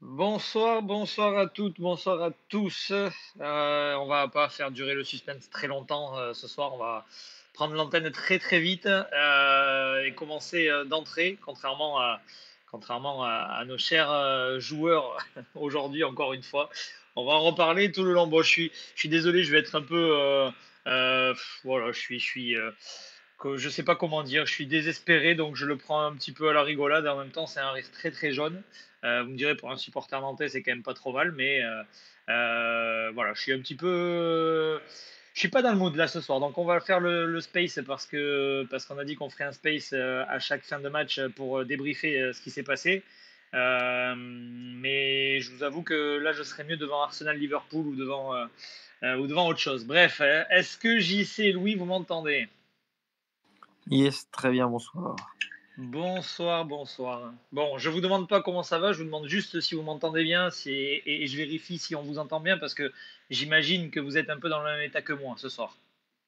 Bonsoir, bonsoir à toutes, bonsoir à tous. On va pas faire durer le suspense très longtemps ce soir. On va prendre l'antenne très très vite et commencer d'entrée, contrairement à nos chers joueurs aujourd'hui encore une fois. On va en reparler tout le long. Bon, je suis désolé, je vais être un peu, voilà, je sais pas comment dire. Je suis désespéré, donc je le prends un petit peu à la rigolade. Et en même temps, c'est un risque très très jaune. Vous me direz, pour un supporter nantais, c'est quand même pas trop mal, mais voilà, je suis un petit peu. Je suis pas dans le mood là ce soir, donc on va faire le space parce qu'on a dit qu'on ferait un space à chaque fin de match pour débriefer ce qui s'est passé. Mais je vous avoue que là, je serais mieux devant Arsenal-Liverpool ou devant autre chose. Bref, est-ce que JC et Louis, vous m'entendez? Yes, très bien, bonsoir. Bonsoir, bonsoir. Bon, je vous demande pas comment ça va, je vous demande juste si vous m'entendez bien, et je vérifie si on vous entend bien parce que j'imagine que vous êtes un peu dans le même état que moi ce soir.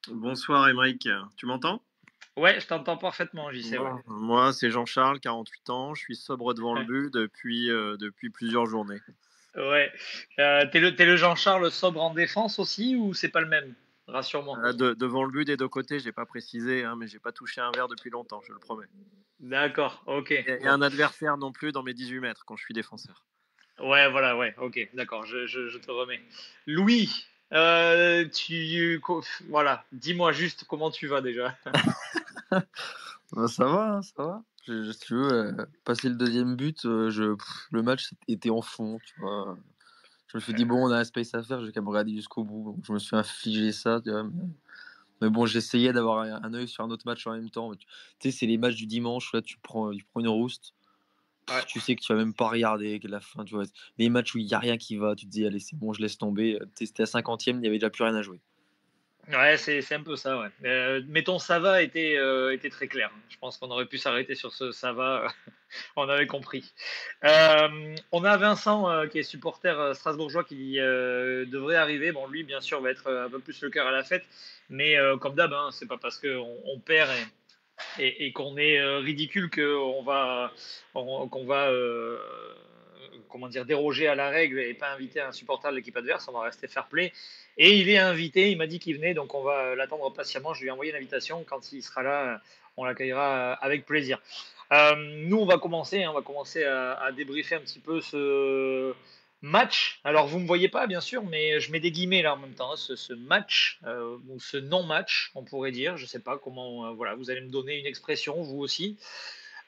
Bonsoir Émeric, tu m'entends? Ouais, je t'entends parfaitement, JC, ouais. Moi, c'est Jean-Charles, 48 ans, je suis sobre devant le but depuis plusieurs journées. Ouais. T'es le Jean-Charles sobre en défense aussi ou c'est pas le même? Rassure-moi. Devant le but des deux côtés, j'ai pas précisé, mais j'ai pas touché un verre depuis longtemps, je le promets. D'accord, ok. Et Bon. un adversaire non plus dans mes 18 mètres quand je suis défenseur. Ouais, voilà, ouais, ok, d'accord, je te remets. Louis, voilà, dis-moi juste comment tu vas déjà. Ça va, hein, ça va. Si tu veux, passer le deuxième but, le match était en fond, tu vois. Je me suis dit, bon, on a un space à faire, je vais quand même regarder jusqu'au bout. Donc, je me suis infligé ça, tu vois. Mais bon, j'essayais d'avoir un œil sur un autre match en même temps. Tu sais, c'est les matchs du dimanche, là, tu prends une rouste. Ouais. Tu sais que tu vas même pas regarder la fin, tu vois. Les matchs où il y a rien qui va, tu te dis, allez, c'est bon, je laisse tomber. C'était à 50e, il y avait déjà plus rien à jouer. Ouais, c'est un peu ça, ouais. Mais ton ça va était très clair. Je pense qu'on aurait pu s'arrêter sur ce ça va, on avait compris. On a Vincent qui est supporter strasbourgeois qui devrait arriver. Bon, lui, bien sûr, va être un peu plus le cœur à la fête, mais comme d'hab, hein, c'est pas parce qu'on perd et qu'on est ridicule qu'on va comment dire déroger à la règle et pas inviter un supporter de l'équipe adverse. On va rester fair play. Et il est invité, il m'a dit qu'il venait, donc on va l'attendre patiemment. Je lui ai envoyé l'invitation. Quand il sera là, on l'accueillera avec plaisir. Nous, on va commencer à débriefer un petit peu ce match. Alors, vous ne me voyez pas, bien sûr, mais je mets des guillemets là en même temps, hein, ce match, ou ce non-match, on pourrait dire. Je ne sais pas comment, voilà, vous allez me donner une expression, vous aussi.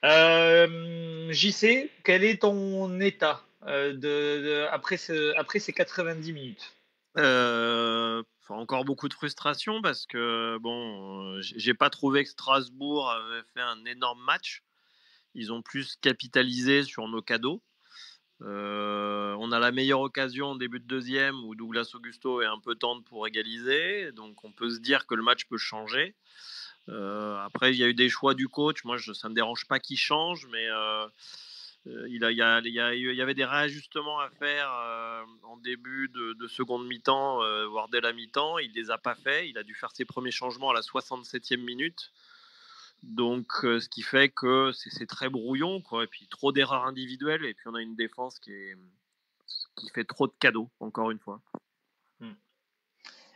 JC, quel est ton état après ces 90 minutes? Encore beaucoup de frustration parce que bon, j'ai pas trouvé que Strasbourg avait fait un énorme match. Ils ont plus capitalisé sur nos cadeaux. On a la meilleure occasion en début de deuxième où Douglas Augusto est un peu tendre pour égaliser, donc on peut se dire que le match peut changer. Après, il y a eu des choix du coach. Moi, ça ne me dérange pas qu'il change, mais il y avait des réajustements à faire en début de seconde mi-temps, voire dès la mi-temps. Il ne les a pas fait. Il a dû faire ses premiers changements à la 67e minute. Donc, ce qui fait que c'est très brouillon, quoi. Et puis, trop d'erreurs individuelles. Et puis, on a une défense qui fait trop de cadeaux, encore une fois. Hmm.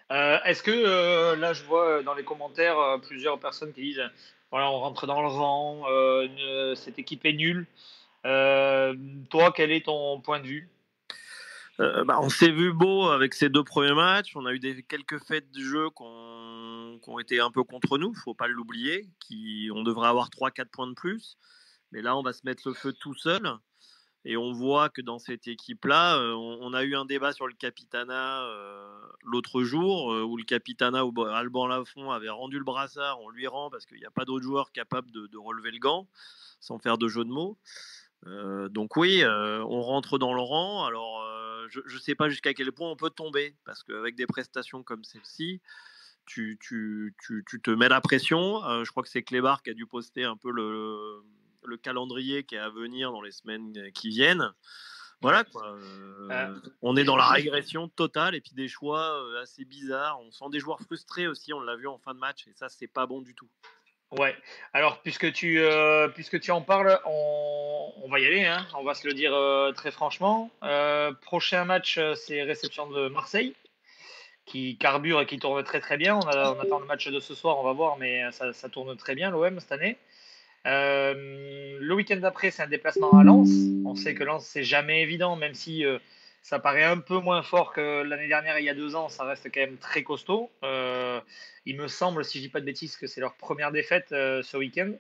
Est-ce que là, je vois dans les commentaires plusieurs personnes qui disent voilà, on rentre dans le rang, cette équipe est nulle. Toi, quel est ton point de vue? On s'est vu beau avec ces 2 premiers matchs. On a eu quelques faits de jeu qui ont été un peu contre nous, faut pas l'oublier. On devrait avoir 3-4 points de plus. Mais là, on va se mettre le feu tout seul. Et on voit que dans cette équipe-là, on a eu un débat sur le Capitana l'autre jour, où le Capitana, où Alban Lafont avait rendu le brassard, on lui rend parce qu'il n'y a pas d'autres joueurs capables de relever le gant, sans faire de jeu de mots. Donc oui, on rentre dans le rang. Alors, je ne sais pas jusqu'à quel point on peut tomber, parce qu'avec des prestations comme celle-ci, tu te mets la pression. Je crois que c'est Clébar qui a dû poster un peu le calendrier qui est à venir dans les semaines qui viennent. Voilà quoi. On est dans la régression totale et puis des choix assez bizarres. On sent des joueurs frustrés aussi, on l'a vu en fin de match et ça, c'est pas bon du tout. Ouais. Alors, puisque tu en parles, on va y aller, hein. On va se le dire très franchement. Prochain match, c'est réception de Marseille, qui carbure et qui tourne très très bien. On attend le match de ce soir, on va voir, mais ça tourne très bien l'OM cette année. Le week-end d'après, c'est un déplacement à Lens. On sait que Lens, c'est jamais évident, même si ça paraît un peu moins fort que l'année dernière et il y a 2 ans, ça reste quand même très costaud. Il me semble, si je dis pas de bêtises, que c'est leur première défaite ce week-end.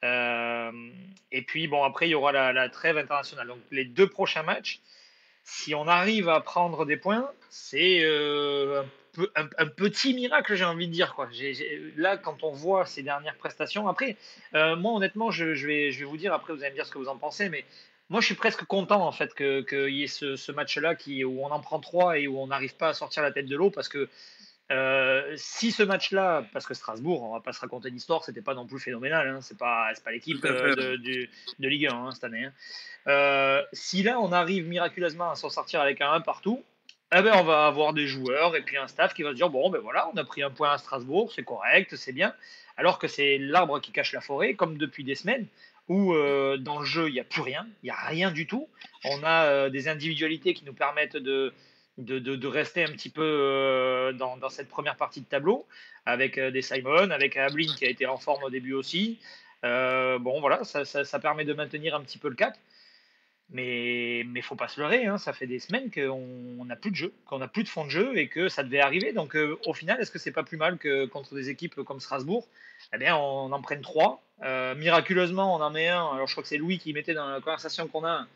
Euh, et puis, bon, après, il y aura la trêve internationale. Donc, les 2 prochains matchs, si on arrive à prendre des points, c'est un petit miracle, j'ai envie de dire, quoi. Là, quand on voit ces dernières prestations, après, moi, honnêtement, je vais vous dire, après, vous allez me dire ce que vous en pensez, mais moi, je suis presque content, en fait, qu'il y ait ce match-là où on en prend 3 et où on n'arrive pas à sortir la tête de l'eau, parce que si ce match-là, parce que Strasbourg, on va pas se raconter d'histoire, c'était pas non plus phénoménal, hein, c'est pas Tout l'équipe à fait. de Ligue 1 hein, cette année, hein. Si là on arrive miraculeusement à s'en sortir avec un 1 partout, eh ben on va avoir des joueurs et puis un staff qui va se dire bon ben voilà, on a pris un point à Strasbourg, c'est correct, c'est bien. Alors que c'est l'arbre qui cache la forêt, comme depuis des semaines, où dans le jeu il n'y a plus rien, il n'y a rien du tout. On a des individualités qui nous permettent de rester un petit peu dans cette première partie de tableau, avec des Simon, avec Ablin qui a été en forme au début aussi. Bon voilà, ça permet de maintenir un petit peu le cap. Mais faut pas se leurrer, hein, ça fait des semaines qu'on n'a plus de jeu, qu'on n'a plus de fond de jeu et que ça devait arriver. Donc au final, est-ce que c'est pas plus mal que contre des équipes comme Strasbourg, eh bien on en prenne 3. Miraculeusement, on en met un. Alors je crois que c'est Louis qui mettait dans la conversation qu'on a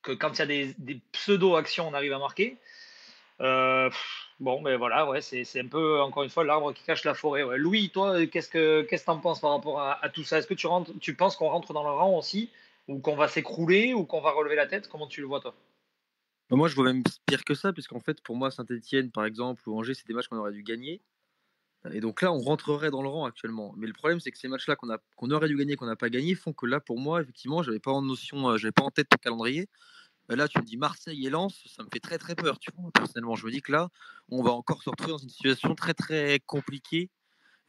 que quand il y a des pseudo-actions, on arrive à marquer. Bon, ben voilà, ouais, c'est un peu, encore une fois, l'arbre qui cache la forêt. Ouais. Louis, toi, qu'est-ce que t'en penses par rapport à tout ça? Est-ce que tu penses qu'on rentre dans le rang aussi, ou qu'on va s'écrouler, ou qu'on va relever la tête? Comment tu le vois, toi? Moi, je vois même pire que ça, puisqu'en fait, pour moi, Saint-Etienne, par exemple, ou Angers, c'est des matchs qu'on aurait dû gagner. Et donc là, on rentrerait dans le rang actuellement. Mais le problème, c'est que ces matchs-là qu'on aurait dû gagner, qu'on n'a pas gagné, font que là, pour moi, effectivement, j'avais pas en notion, j'avais pas en tête le calendrier. Là, tu me dis Marseille et Lens, ça me fait très très peur. Tu vois, personnellement, je me dis que là, on va encore se retrouver dans une situation très très compliquée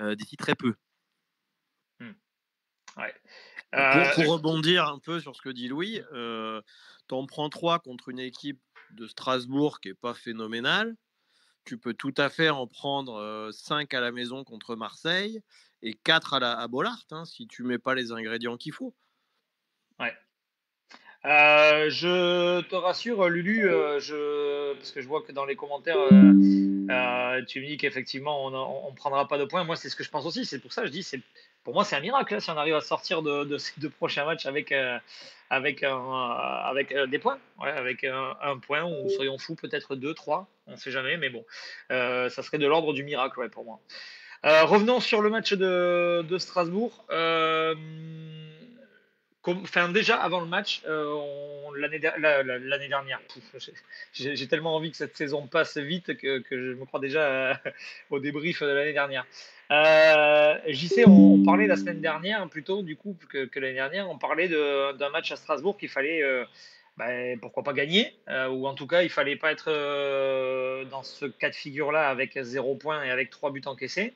d'ici très peu. Hmm. Ouais. Pour rebondir un peu sur ce que dit Louis, t'en prends 3 contre une équipe de Strasbourg qui n'est pas phénoménale. Tu peux tout à fait en prendre 5 à la maison contre Marseille et 4 à Bollaert, hein, si tu mets pas les ingrédients qu'il faut. Ouais. Je te rassure, Lulu, parce que je vois que dans les commentaires, tu me dis qu'effectivement, on prendra pas de points. Moi, c'est ce que je pense aussi. C'est pour ça que je dis, pour moi, c'est un miracle hein, si on arrive à sortir de ces 2 prochains matchs avec des points. Ouais, avec un point, ou soyons fous, peut-être 2, 3, on ne sait jamais, mais bon, ça serait de l'ordre du miracle ouais, pour moi. Revenons sur le match de Strasbourg. Enfin, déjà avant le match, l'année dernière, j'ai tellement envie que cette saison passe vite que je me crois déjà au débrief de l'année dernière. JC, on parlait la semaine dernière, plutôt du coup que l'année dernière, on parlait d'un match à Strasbourg qu'il fallait, pourquoi pas gagner, ou en tout cas il fallait pas être dans ce cas de figure-là avec 0 point et avec 3 buts encaissés.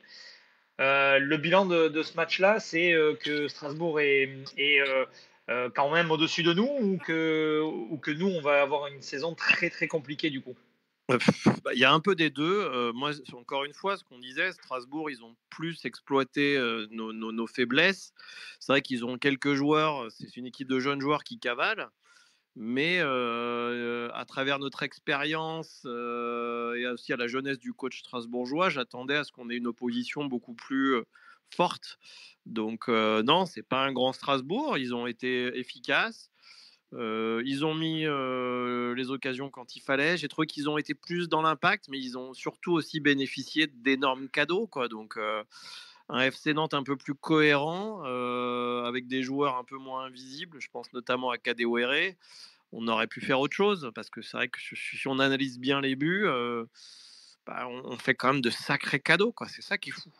Le bilan de ce match-là, c'est que Strasbourg est quand même au-dessus de nous ou que nous, on va avoir une saison très très compliquée du coup. Il y a un peu des deux. Moi, encore une fois, ce qu'on disait, Strasbourg, ils ont plus exploité nos faiblesses. C'est vrai qu'ils ont quelques joueurs, c'est une équipe de jeunes joueurs qui cavalent, mais à travers notre expérience et aussi à la jeunesse du coach strasbourgeois, j'attendais à ce qu'on ait une opposition beaucoup plus forte. Donc non, c'est pas un grand Strasbourg. Ils ont été efficaces. Ils ont mis les occasions quand il fallait. J'ai trouvé qu'ils ont été plus dans l'impact, mais ils ont surtout aussi bénéficié d'énormes cadeaux, quoi. Donc, un FC Nantes un peu plus cohérent, avec des joueurs un peu moins invisibles. Je pense notamment à Kadewere. On aurait pu faire autre chose, parce que c'est vrai que si on analyse bien les buts, on fait quand même de sacrés cadeaux, quoi. C'est ça qui est fou.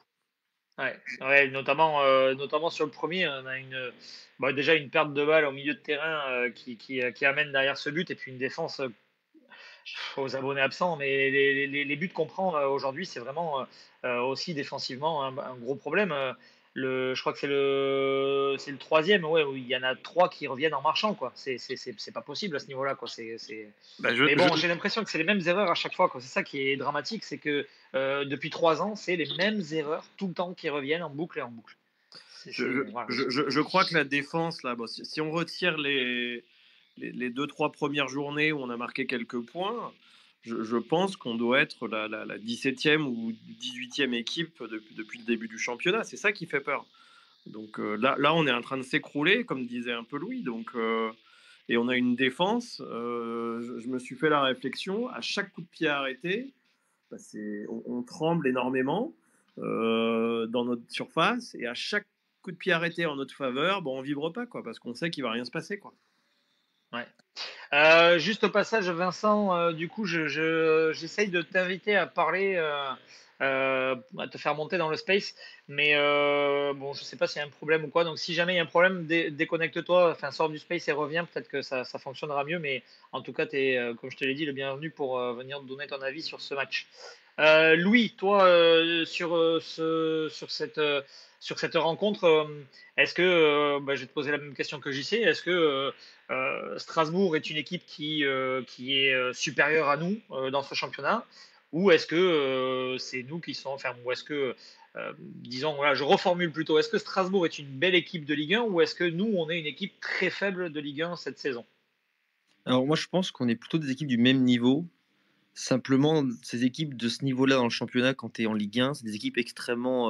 Ouais, notamment sur le premier, on a déjà une perte de balle au milieu de terrain qui amène derrière ce but, et puis une défense aux abonnés absents. Mais les buts qu'on prend aujourd'hui, c'est vraiment aussi défensivement un gros problème. Je crois que c'est le troisième, ouais, où il y en a trois qui reviennent en marchant, quoi. C'est pas possible à ce niveau-là, quoi. Bah, Mais bon, j'ai l'impression que c'est les mêmes erreurs à chaque fois, quoi. C'est ça qui est dramatique, c'est que depuis 3 ans, c'est les mêmes erreurs tout le temps qui reviennent en boucle et en boucle. Voilà. Je crois que la défense, là, bon, si on retire les 2-3 premières journées où on a marqué quelques points, je pense qu'on doit être la 17e ou 18e équipe depuis le début du championnat. C'est ça qui fait peur. Donc là, on est en train de s'écrouler, comme disait un peu Louis. Donc, et on a une défense. Je me suis fait la réflexion, à chaque coup de pied arrêté, on tremble énormément dans notre surface. Et à chaque coup de pied arrêté en notre faveur, bon, on vibre pas, quoi, parce qu'on sait qu'il va rien se passer, quoi. Ouais. Juste au passage, Vincent, du coup, j'essaye de t'inviter à parler, à te faire monter dans le space, mais bon, je sais pas s'il y a un problème ou quoi. Donc, si jamais il y a un problème, déconnecte-toi, enfin, sors du space et reviens. Peut-être que ça fonctionnera mieux, mais en tout cas, comme je te l'ai dit, le bienvenu pour venir donner ton avis sur ce match. Louis, toi, sur cette rencontre, est-ce que, je vais te poser la même question que JC, est-ce que Strasbourg est une équipe qui est supérieure à nous dans ce championnat, ou est-ce que c'est nous qui sommes, enfin, ou est-ce que, disons, voilà, je reformule plutôt, est-ce que Strasbourg est une belle équipe de Ligue 1, ou est-ce que nous, on est une équipe très faible de Ligue 1 cette saison? Alors moi, je pense qu'on est plutôt des équipes du même niveau. Simplement, ces équipes de ce niveau-là dans le championnat, quand tu es en Ligue 1, c'est des équipes extrêmement,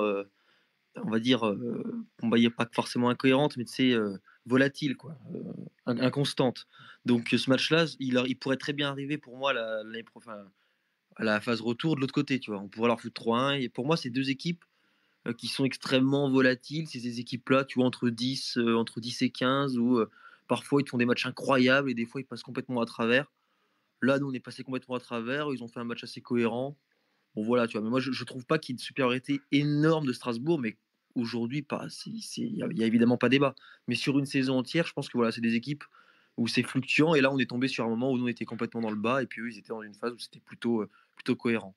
on va dire, pas forcément incohérentes, mais tu sais, volatiles, quoi, inconstantes. Donc ce match-là, il pourrait très bien arriver pour moi à la phase retour de l'autre côté, tu vois. On pourrait leur foutre 3-1. Et pour moi, c'est deux équipes qui sont extrêmement volatiles. C'est ces équipes-là, tu vois, entre 10 et 15, où parfois ils te font des matchs incroyables et des fois ils passent complètement à travers. Là, nous, on est passé complètement à travers. Ils ont fait un match assez cohérent. Bon, voilà, tu vois. Mais moi, je ne trouve pas qu'il y ait une supériorité énorme de Strasbourg, mais aujourd'hui, il y a évidemment pas débat. Mais sur une saison entière, je pense que voilà, c'est des équipes où c'est fluctuant. Et là, on est tombé sur un moment où nous, on était complètement dans le bas. Et puis eux, ils étaient dans une phase où c'était plutôt cohérent.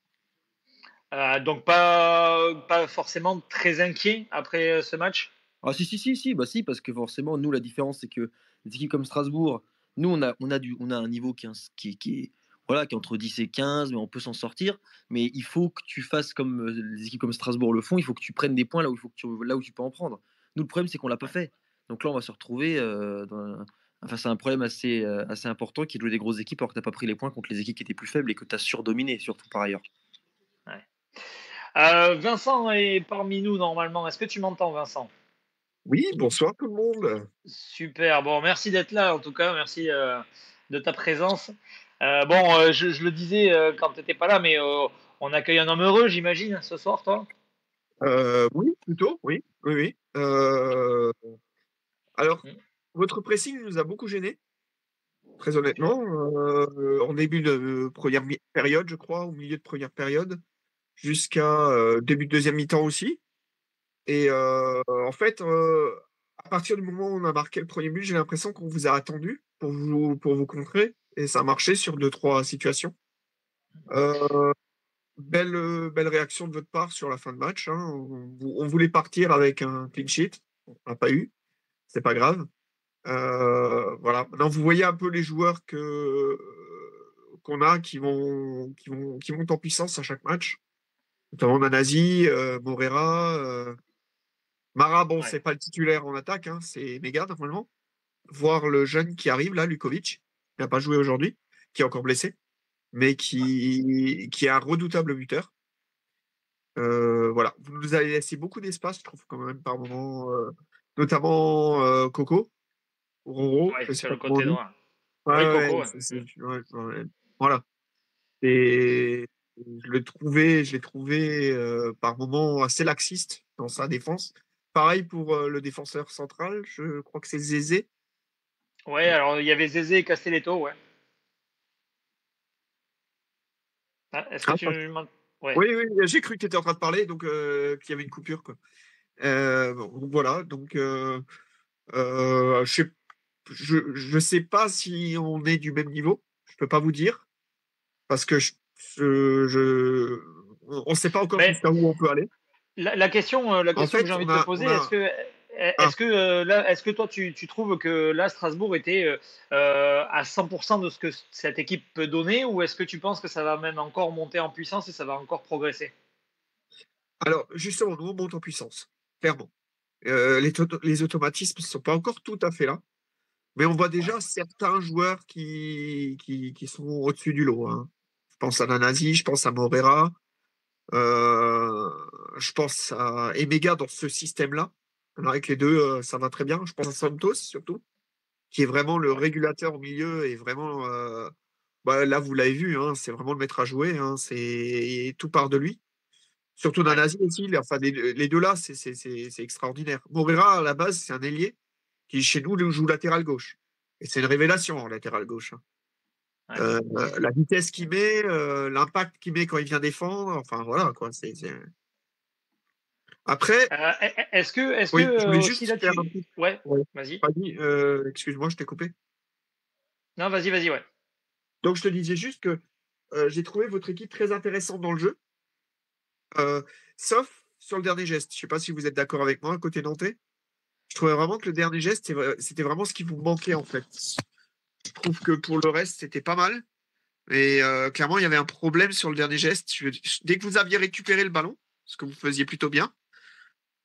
Donc pas forcément très inquiet après ce match. Ah, si, bah si, parce que forcément, nous, la différence, c'est que des équipes comme Strasbourg, nous, on a un niveau voilà, qui est entre 10 et 15, mais on peut s'en sortir. Mais il faut que tu fasses comme les équipes comme Strasbourg le font, il faut que tu prennes des points là où tu peux en prendre. Nous, le problème, c'est qu'on l'a pas fait. Donc là, on va se retrouver face à un problème assez important qui est de jouer des grosses équipes alors que tu n'as pas pris les points contre les équipes qui étaient plus faibles et que tu as surdominé, surtout par ailleurs. Ouais. Vincent est parmi nous normalement. Est-ce que tu m'entends, Vincent? Oui, bonsoir tout le monde. Super. Bon, merci d'être là en tout cas. Merci de ta présence. Je le disais quand tu n'étais pas là, mais on accueille un homme heureux, j'imagine, ce soir, toi? Oui, plutôt, oui, oui, oui. Alors, Mm. votre pressing nous a beaucoup gênés, très honnêtement, en début de première période, je crois, au milieu de première période, jusqu'à début de deuxième mi-temps aussi. Et en fait, à partir du moment où on a marqué le premier but, j'ai l'impression qu'on vous a attendu pour vous contrer, et ça a marché sur 2-3 situations. Belle réaction de votre part sur la fin de match, hein. On voulait partir avec un clean sheet, on l'a pas eu, c'est pas grave. Voilà. Maintenant, vous voyez un peu les joueurs qu'on a qui montent en puissance à chaque match. Notamment Nanasi, Morera, Mara, bon, Ouais. c'est pas le titulaire en attaque, hein, c'est Mega normalement. Voir le jeune qui arrive là, Lukovic, qui n'a pas joué aujourd'hui, qui est encore blessé, mais qui est un redoutable buteur. Voilà, vous nous avez laissé beaucoup d'espace, je trouve quand même par moment, notamment Coco, ou Roro, Ouais, je sais sur pas le comment on côté dit. droit. Ouais, Oui, ouais, Coco. Ouais. voilà. Et je l'ai trouvé par moments assez laxiste dans sa défense. Pareil pour le défenseur central, je crois que c'est Zézé. Ouais, alors il y avait Zézé et Castelletto, ouais. Ah, est-ce que Ah, tu m'en... Ouais. oui, oui, j'ai cru que tu étais en train de parler, donc qu'il y avait une coupure, quoi. Bon, voilà, donc je sais pas si on est du même niveau, je peux pas vous dire, parce que on sait pas encore Mais jusqu'à où on peut aller. la En question que fait, j'ai envie de te poser, on a, ah, est-ce que toi tu trouves que là Strasbourg était à 100% de ce que cette équipe peut donner, ou est-ce que tu penses que ça va même encore monter en puissance et ça va encore progresser? alors justement, nous on monte en puissance, clairement. Les automatismes ne sont pas encore tout à fait là, mais on voit Ouais. déjà certains joueurs qui sont au-dessus du lot, hein. Je pense à Nanasi, je pense à Morera, euh, je pense à Emega dans ce système-là. Alors avec les deux, ça va très bien. Je pense à Santos surtout, qui est vraiment le Ouais. régulateur au milieu et vraiment, bah, là vous l'avez vu, hein, c'est vraiment le maître à jouer, hein, tout part de lui. Surtout Ouais. Nanasi aussi, enfin, les deux là, c'est extraordinaire. Morera, à la base, c'est un ailier qui, chez nous, joue latéral gauche. Et c'est une révélation en latéral gauche, hein. Ouais. La vitesse qu'il met, l'impact qu'il met quand il vient défendre, enfin voilà, quoi. Après, Est-ce que oui, je voulais aussi juste là faire un tu... petit. Ouais, Ouais. vas-y. Vas-y, excuse-moi, je t'ai coupé. Non, vas-y, ouais. Donc, je te disais juste que j'ai trouvé votre équipe très intéressante dans le jeu, euh, sauf sur le dernier geste. Je ne sais pas si vous êtes d'accord avec moi, côté nantais. Je trouvais vraiment que le dernier geste, c'était vraiment ce qui vous manquait, en fait. Je trouve que pour le reste, c'était pas mal. Et clairement, il y avait un problème sur le dernier geste. Dès que vous aviez récupéré le ballon, ce que vous faisiez plutôt bien,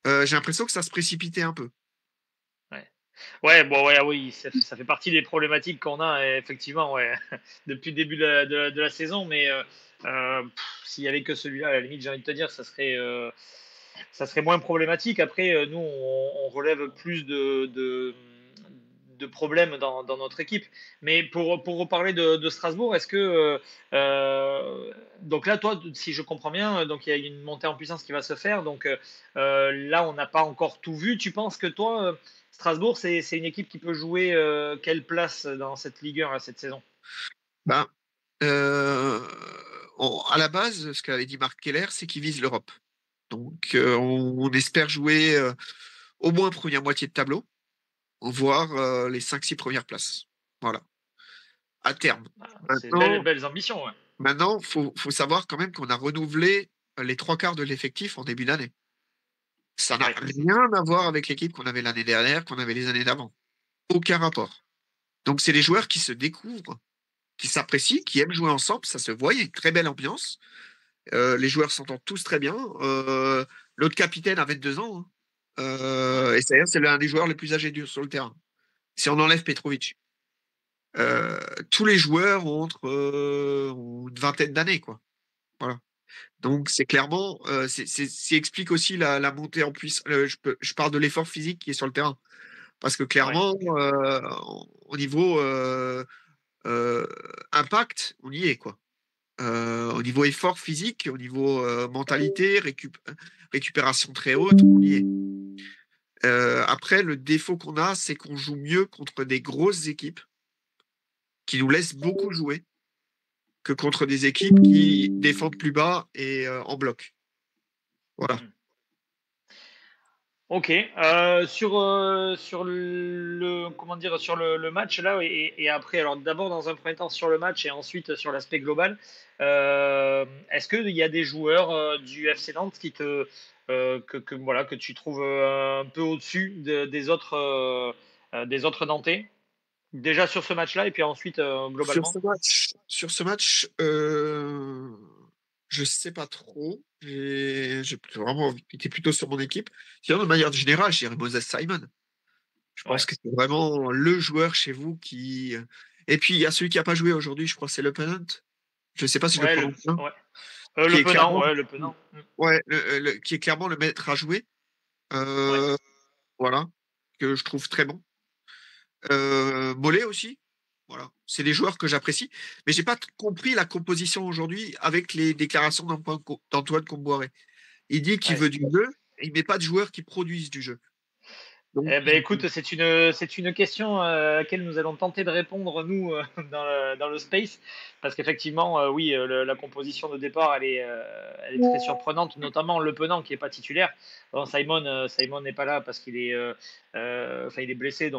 j'ai l'impression que ça se précipitait un peu. Ouais. Ouais, bon, ouais, oui, ça fait partie des problématiques qu'on a, effectivement, ouais, depuis le début de la saison. Mais s'il y avait que celui-là, à la limite, j'ai envie de te dire, ça serait moins problématique. Après, nous, on relève plus de problèmes dans notre équipe. Mais pour reparler de Strasbourg, est-ce que donc là, toi, si je comprends bien, donc il y a une montée en puissance qui va se faire. Donc là, on n'a pas encore tout vu. Tu penses que toi, Strasbourg, c'est une équipe qui peut jouer quelle place dans cette Ligue 1 cette saison? Ben, euh, à la base, ce qu'avait dit Marc Keller, c'est qu'il vise l'Europe. Donc, on espère jouer au moins première moitié de tableau, voire les 5-6 premières places. Voilà, à terme. Ah, c'est Maintenant, belles ambitions. Ouais. maintenant, faut savoir quand même qu'on a renouvelé les trois quarts de l'effectif en début d'année. Ça n'a Ouais. rien à voir avec l'équipe qu'on avait l'année dernière, qu'on avait les années d'avant. Aucun rapport. Donc, c'est des joueurs qui se découvrent, qui s'apprécient, qui aiment jouer ensemble. Ça se voit, il y a une très belle ambiance. Les joueurs s'entendent tous très bien. L'autre capitaine a 22 ans, hein. Ouais. Et c'est l'un des joueurs les plus âgés sur le terrain. Si on enlève Petrovic. Euh, Tous les joueurs ont une vingtaine d'années, quoi. Voilà. Donc c'est clairement, explique aussi la montée en puissance. Je parle de l'effort physique qui est sur le terrain. Parce que Ouais. clairement, au niveau euh, impact, on y est, quoi. Au niveau effort physique, au niveau mentalité, récupération très haute, on y est. Après, le défaut qu'on a, c'est qu'on joue mieux contre des grosses équipes qui nous laissent beaucoup jouer que contre des équipes qui défendent plus bas et en bloc. Voilà. Mhm. Ok. Sur le comment dire, sur le match là, et après, alors d'abord dans un premier temps sur le match et ensuite sur l'aspect global, est-ce qu'il y a des joueurs du FC Nantes voilà, que tu trouves un peu au-dessus des autres Nantais? Déjà sur ce match-là et puis ensuite globalement. Sur ce match, je sais pas trop. J'ai vraiment été plutôt sur mon équipe. Sinon, de manière générale, je dirais Moses Simon. Je pense Ouais. que c'est vraiment le joueur chez vous qui. Et puis il y a celui qui a pas joué aujourd'hui, je crois que c'est Le Penant. Je sais pas si je le Ouais, prononce bien. ouais. Qui Le est Penant, clairement, ouais, le Penant. ouais, qui est clairement le maître à jouer. Ouais. Voilà, que je trouve très bon. Mollet aussi. Voilà, c'est des joueurs que j'apprécie, mais j'ai pas compris la composition aujourd'hui avec les déclarations d'Antoine Comboiré. Il dit qu'il Ouais. veut du jeu, et il met pas de joueurs qui produisent du jeu. Donc, Eh ben, écoute, c'est une question à laquelle nous allons tenter de répondre, nous, dans le space, parce qu'effectivement, oui, la composition de départ, elle est très surprenante, notamment Le Penant qui est pas titulaire. Bon, Simon n'est pas là parce qu'il est, il est blessé, ou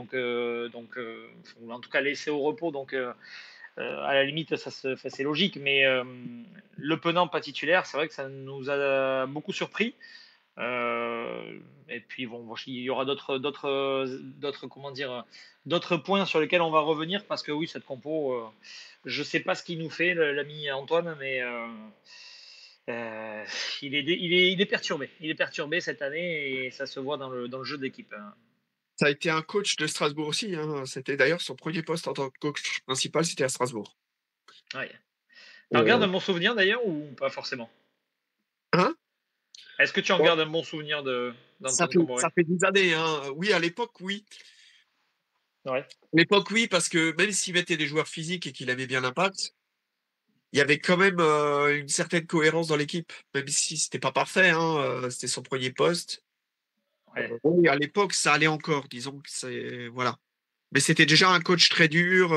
en tout cas laissé au repos, à la limite, c'est logique, mais Le Penant pas titulaire, c'est vrai que ça nous a beaucoup surpris. Et puis bon, il y aura d'autres points sur lesquels on va revenir parce que oui, cette compo, je sais pas ce qu'il nous fait l'ami Antoine, mais euh, il est perturbé. Il est perturbé cette année et ça se voit dans le jeu d'équipe, hein. ça a été un coach de Strasbourg aussi, hein. C'était d'ailleurs son premier poste en tant que coach principal, c'était à Strasbourg. Ouais. T'en gardes un bon souvenir d'ailleurs ou pas forcément? Hein? Est-ce que tu en Bon, gardes un bon souvenir d'Antoine Comoré? ça fait des années, hein. Oui, à l'époque, oui. Ouais. À l'époque, oui, parce que même s'il mettait des joueurs physiques et qu'il aimait bien l'impact, il y avait quand même une certaine cohérence dans l'équipe, même si c'était pas parfait, hein, c'était son premier poste. Ouais. Oui, à l'époque, ça allait encore, disons que c'est voilà. Mais c'était déjà un coach très dur,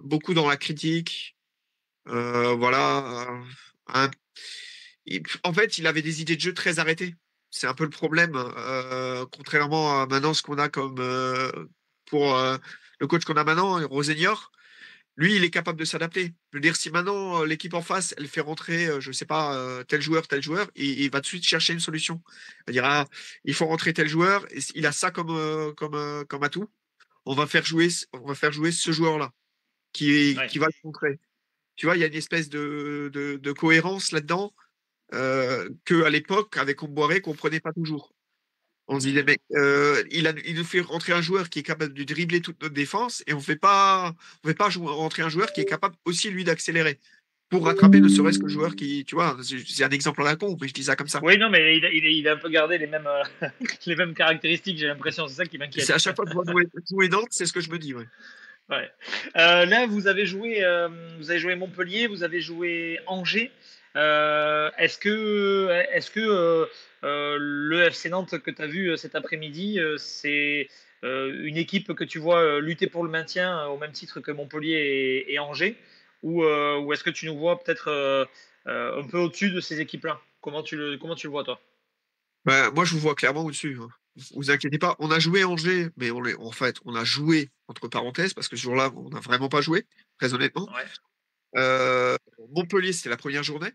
beaucoup dans la critique, voilà. un- En fait, il avait des idées de jeu très arrêtées. C'est un peu le problème, contrairement à maintenant ce qu'on a comme pour le coach qu'on a maintenant, Rosenior. Lui, il est capable de s'adapter. Je veux dire, si maintenant l'équipe en face, elle fait rentrer, je sais pas, tel joueur, il va tout de suite chercher une solution. Il va dire, ah, il faut rentrer tel joueur, et il a ça comme atout. On va faire jouer ce joueur-là Ouais. qui va le contrer. Tu vois, il y a une espèce de cohérence là-dedans que à l'époque, avec Comboiré, qu'on comprenait pas toujours. On se disait, mais il nous fait rentrer un joueur qui est capable de dribbler toute notre défense et on fait pas rentrer un joueur qui est capable aussi, lui, d'accélérer pour rattraper ne serait-ce que le joueur qui, tu vois, c'est un exemple à la con, mais je dis ça comme ça. Oui, non, mais il a un peu gardé les mêmes, les mêmes caractéristiques, j'ai l'impression. C'est ça qui C'est m'inquiète. à chaque fois que je vois jouer Nantes, c'est ce que je me dis, ouais. Ouais. Là, vous avez joué Montpellier, vous avez joué Angers. Est-ce que le FC Nantes que tu as vu cet après-midi, c'est une équipe que tu vois lutter pour le maintien au même titre que Montpellier et Angers, ou est-ce que tu nous vois peut-être un peu au-dessus de ces équipes-là? Comment tu le vois, toi? Bah, moi, je vous vois clairement au-dessus, hein. Vous inquiétez pas. On a joué Angers, mais en fait, on a joué entre parenthèses parce que ce jour-là, on n'a vraiment pas joué, très honnêtement. Ouais, Euh, Montpellier, c'était la première journée.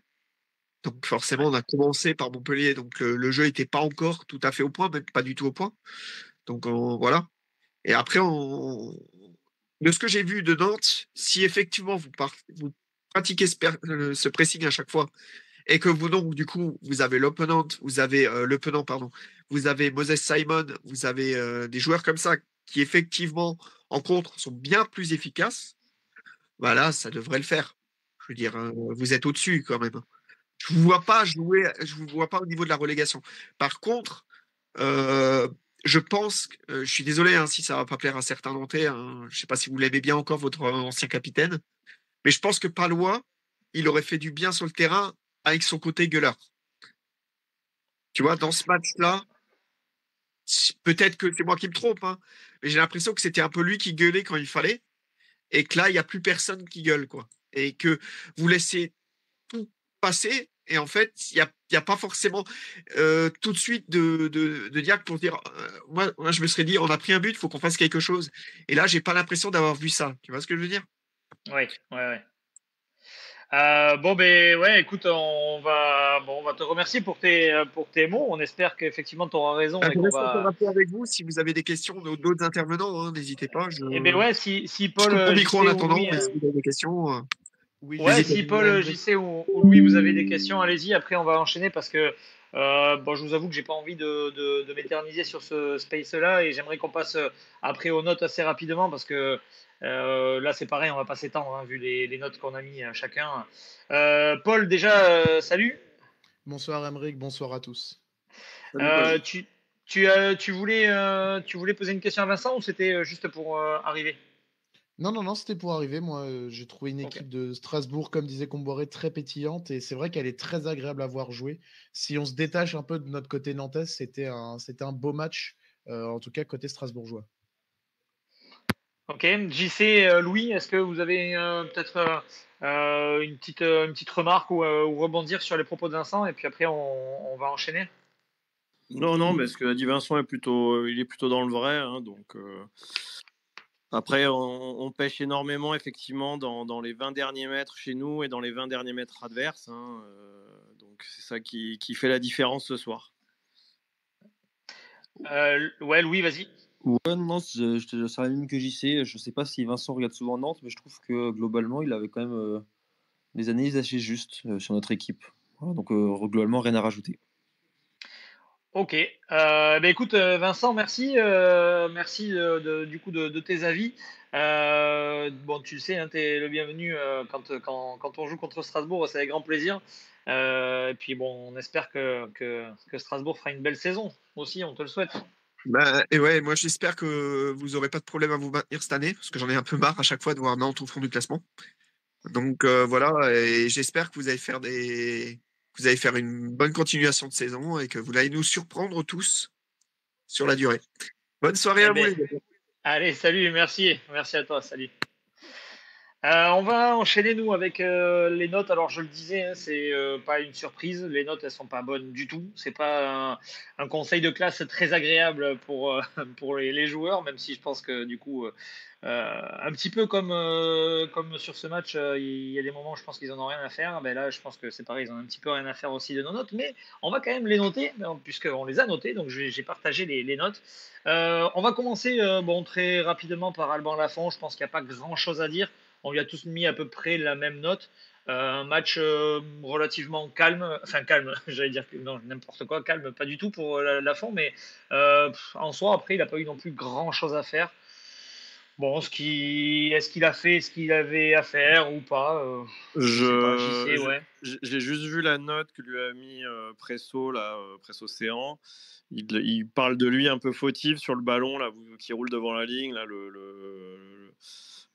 Donc forcément, ouais, on a commencé par Montpellier, donc le jeu n'était pas encore tout à fait au point, même pas du tout au point. Donc voilà. Et après, de ce que j'ai vu de Nantes, si effectivement vous pratiquez ce pressing à chaque fois et que vous donc du coup vous avez l'opponent, vous avez le Penant, pardon, vous avez Moses Simon, vous avez des joueurs comme ça qui effectivement en contre sont bien plus efficaces, bah là ça devrait le faire. Je veux dire, vous êtes au-dessus quand même. Je vous vois pas jouer, je vous vois pas au niveau de la relégation. Par contre, euh, je pense, je suis désolé hein, si ça va pas plaire à certains Nantais, hein, je sais pas si vous l'aimez bien encore, votre ancien capitaine, mais je pense que Palois, il aurait fait du bien sur le terrain avec son côté gueulard. Tu vois, dans ce match-là, peut-être que c'est moi qui me trompe, hein, mais j'ai l'impression que c'était un peu lui qui gueulait quand il fallait, et que là, il n'y a plus personne qui gueule, quoi. Et que vous laissez tout passer. Et en fait, il y a pas forcément tout de suite de diacre pour dire moi, je me serais dit, on a pris un but, il faut qu'on fasse quelque chose. Et là, j'ai pas l'impression d'avoir vu ça. Tu vois ce que je veux dire? ouais, ouais, ouais. Bon, ben ouais, écoute, on va te remercier pour tes mots. On espère qu'effectivement tu auras raison et Je qu'on reste encore va. un peu avec vous. Si vous avez des questions d'autres intervenants, hein, n'hésitez pas. Eh ben ouais, si Je Paul, coupe mon micro en JC ou attendant, Louis, mais si vous avez des questions, Oui, ouais, n'hésitez si pas. Paul, JC ou Louis, vous avez des questions, allez-y. Après, on va enchaîner parce que bon, je vous avoue que j'ai pas envie de m'éterniser sur ce space-là et j'aimerais qu'on passe après aux notes assez rapidement parce que là, c'est pareil, on va pas s'étendre hein, vu les notes qu'on a mis chacun. Paul, déjà, salut. bonsoir Emeric, bonsoir à tous. Salut Paul. Tu, tu voulais poser une question à Vincent ou c'était juste pour arriver? Non, c'était pour arriver. Moi, j'ai trouvé une Ok. équipe de Strasbourg, comme disait Comboiré, très pétillante. Et c'est vrai qu'elle est très agréable à voir jouer. Si on se détache un peu de notre côté nantais, c'était un beau match, en tout cas côté strasbourgeois. Ok. JC, Louis, est-ce que vous avez peut-être une petite remarque ou rebondir sur les propos de Vincent et puis après on va enchaîner? Non, mais ce que a dit Vincent il est plutôt dans le vrai. Hein, donc, après, on pêche énormément, effectivement, dans les 20 derniers mètres chez nous et dans les 20 derniers mètres adverses. Hein, donc, c'est ça qui fait la différence ce soir. Ouais, Louis, vas-y. Ouais, non, je te c'est la même que JC. Je sais pas si Vincent regarde souvent Nantes, mais je trouve que globalement, il avait quand même des analyses assez justes sur notre équipe. Voilà, donc globalement, rien à rajouter. Ok. Ben écoute, Vincent, merci, merci du coup de tes avis. Bon, tu le sais, hein, tu es le bienvenu quand on joue contre Strasbourg, c'est avec grand plaisir. Et puis bon, on espère que Strasbourg fera une belle saison aussi, on te le souhaite. Et ouais, moi j'espère que vous aurez pas de problème à vous maintenir cette année, parce que j'en ai un peu marre à chaque fois de voir Nantes au fond du classement. Donc voilà, et j'espère que vous allez faire une bonne continuation de saison et que vous allez nous surprendre tous sur la durée. Bonne soirée Eh à vous ben, les gars. allez, salut, merci, merci à toi, salut. On va enchaîner nous avec les notes. Alors je le disais, hein, c'est pas une surprise. Les notes elles sont pas bonnes du tout. C'est pas un conseil de classe très agréable pour pour les joueurs, même si je pense que du coup un petit peu comme sur ce match, il y a des moments où je pense qu'ils en ont rien à faire. Ben là, je pense que c'est pareil, ils en ont un petit peu rien à faire aussi de nos notes, mais on va quand même les noter puisqu'on les a notés. Donc j'ai partagé les notes. On va commencer bon très rapidement par Alban Lafont. Je pense qu'il n'y a pas grand chose à dire. On lui a tous mis à peu près la même note. Un match relativement calme, enfin calme, j'allais dire que non, n'importe quoi, calme, pas du tout pour Lafont, mais en soi, après, il n'a pas eu non plus grand chose à faire. Bon, est-ce qu'il a fait ce qu'il avait à faire ou pas je sais pas, j'y sais, ouais. J'ai juste vu la note que lui a mis Presso, là, Presso Océan. Il parle de lui un peu fautif sur le ballon là, qui roule devant la ligne, là,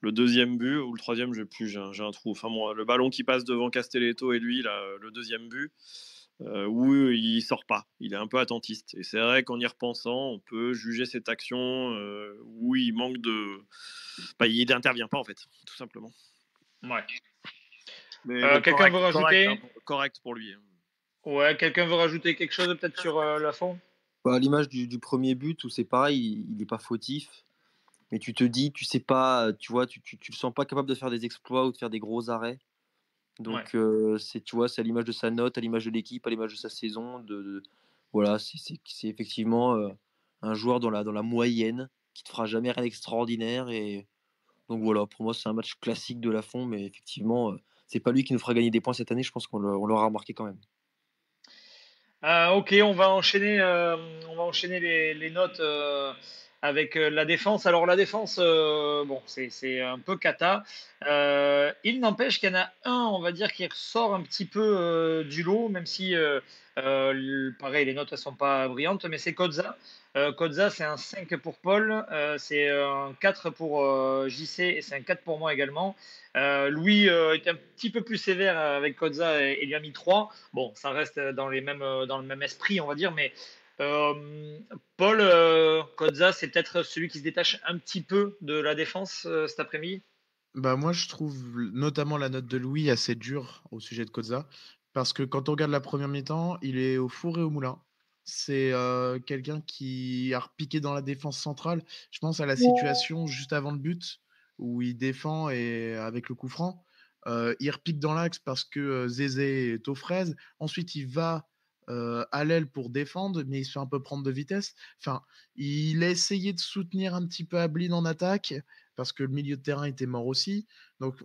le deuxième but ou le troisième, je sais plus, j'ai un trou. Enfin bon, le ballon qui passe devant Castelletto et lui, là, le deuxième but, où il sort pas. Il est un peu attentiste. Et c'est vrai qu'en y repensant, on peut juger cette action où il manque de. Bah, il n'intervient pas en fait, tout simplement. Ouais. Mais bon, quelqu'un veut rajouter correct pour lui. Ouais, quelqu'un veut rajouter quelque chose peut-être sur Lafont? Bah, à l'image du premier but où c'est pareil, il n'est pas fautif, mais tu te dis, tu sais pas, tu vois, tu le sens pas capable de faire des exploits ou de faire des gros arrêts. Ouais. Donc tu vois, c'est à l'image de sa note, à l'image de l'équipe, à l'image de sa saison. Voilà, c'est effectivement un joueur dans la moyenne qui te fera jamais rien d'extraordinaire. Et donc voilà, pour moi, c'est un match classique de Lafont, mais effectivement, c'est pas lui qui nous fera gagner des points cette année. Je pense on l'aura remarqué quand même. Ok, on va enchaîner les notes avec la défense. Alors la défense, bon, c'est un peu cata. Il n'empêche qu'il y en a un, on va dire, qui ressort un petit peu du lot, même si, pareil, les notes ne sont pas brillantes, mais c'est Kodza. Kodza, c'est un 5 pour Paul, c'est un 4 pour JC et c'est un 4 pour moi également. Louis était un petit peu plus sévère avec Kodza et lui a mis 3. Bon, ça reste dans le même esprit, on va dire, mais Paul Kodza, c'est peut-être celui qui se détache un petit peu de la défense cet après-midi. Bah moi, je trouve notamment la note de Louis assez dure au sujet de Koza, parce que quand on regarde la première mi-temps, il est au four et au moulin. C'est quelqu'un qui a repiqué dans la défense centrale. Je pense à la situation juste avant le but, où il défend et avec le coup franc. il repique dans l'axe parce que Zézé est aux fraises. Ensuite, il va à l'aile pour défendre, mais il se fait un peu prendre de vitesse. Enfin, il a essayé de soutenir un petit peu Ablin en attaque parce que le milieu de terrain était mort aussi. Donc,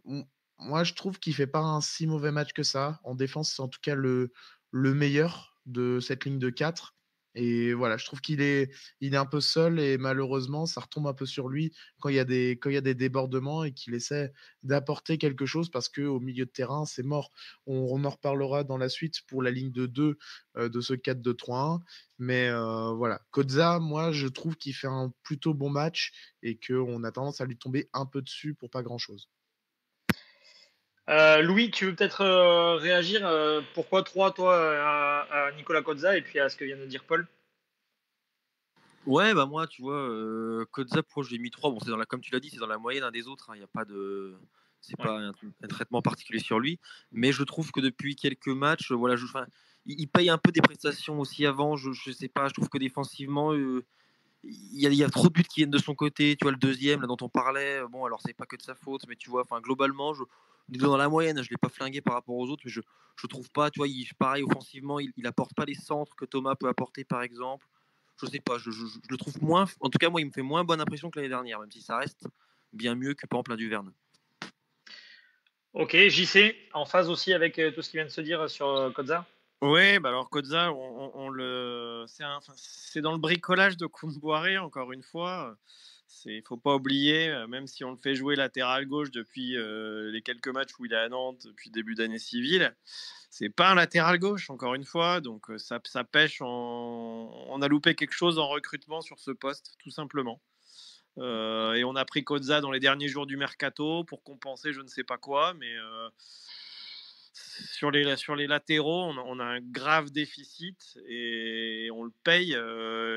moi, je trouve qu'il fait pas un si mauvais match que ça. En défense, c'est en tout cas le meilleur de cette ligne de 4. Et voilà, je trouve il est un peu seul et malheureusement, ça retombe un peu sur lui quand quand il y a des débordements et qu'il essaie d'apporter quelque chose parce qu'au milieu de terrain, c'est mort. On en reparlera dans la suite pour la ligne de 2 de ce 4-2-3-1. Mais voilà, Kodza, moi, je trouve qu'il fait un plutôt bon match et qu'on a tendance à lui tomber un peu dessus pour pas grand-chose. Louis, tu veux peut-être réagir pourquoi 3 toi, à Nicolas Kozza et puis à ce que vient de dire Paul? Ouais, bah moi, tu vois, Kodza, pourquoi je lui ai mis 3? Bon, comme tu l'as dit, c'est dans la moyenne des autres. Il n'y a pas de. C'est Ouais. pas un traitement particulier sur lui. Mais je trouve que depuis quelques matchs, voilà, enfin, il paye un peu des prestations aussi avant. Je sais pas, je trouve que défensivement, il y a trop de buts qui viennent de son côté. Tu vois, le deuxième, là, dont on parlait, bon, alors c'est pas que de sa faute, mais tu vois, enfin, globalement, il est dans la moyenne. Je l'ai pas flingué par rapport aux autres, mais je trouve pas, tu vois, pareil, offensivement, il apporte pas les centres que Thomas peut apporter, par exemple. Je sais pas, je le trouve moins. En tout cas, moi, il me fait moins bonne impression que l'année dernière, même si ça reste bien mieux que par exemple la Duverne. Ok, JC, en phase aussi avec tout ce qui vient de se dire sur Kozza? Oui, bah alors Kodza, c'est dans le bricolage de Koumboiré, encore une fois. Il faut pas oublier, même si on le fait jouer latéral gauche depuis les quelques matchs où il est à Nantes depuis début d'année civile, c'est pas un latéral gauche, encore une fois. Donc ça pêche. On a loupé quelque chose en recrutement sur ce poste, tout simplement. Et on a pris Kodza dans les derniers jours du mercato pour compenser je ne sais pas quoi, mais sur les latéraux, on a un grave déficit et on le paye.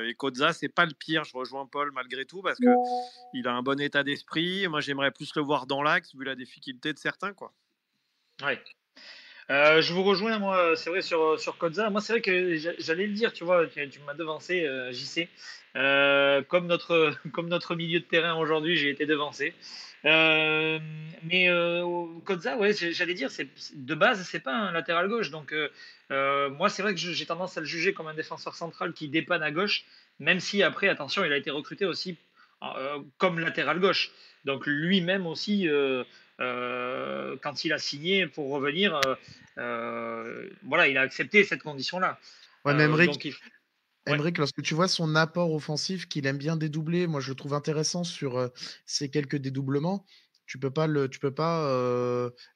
Et Kodza, c'est pas le pire. Je rejoins Paul malgré tout parce que il a un bon état d'esprit. Moi, j'aimerais plus le voir dans l'axe vu la difficulté de certains, quoi. Ouais. Je vous rejoins, moi, c'est vrai, sur Kozza. Moi, c'est vrai que j'allais le dire, tu vois, tu m'as devancé, JC. Comme notre milieu de terrain aujourd'hui, j'ai été devancé. Euh, mais Kozza, ouais, j'allais dire, de base, c'est pas un latéral gauche. Donc, moi, c'est vrai que j'ai tendance à le juger comme un défenseur central qui dépanne à gauche, même si après, attention, il a été recruté aussi comme latéral gauche. Donc, lui-même aussi. Quand il a signé pour revenir, voilà, il a accepté cette condition-là. Ouais, mais Donc, ouais. Emric, lorsque tu vois son apport offensif, qu'il aime bien dédoubler, moi je le trouve intéressant sur ces quelques dédoublements. Tu peux pas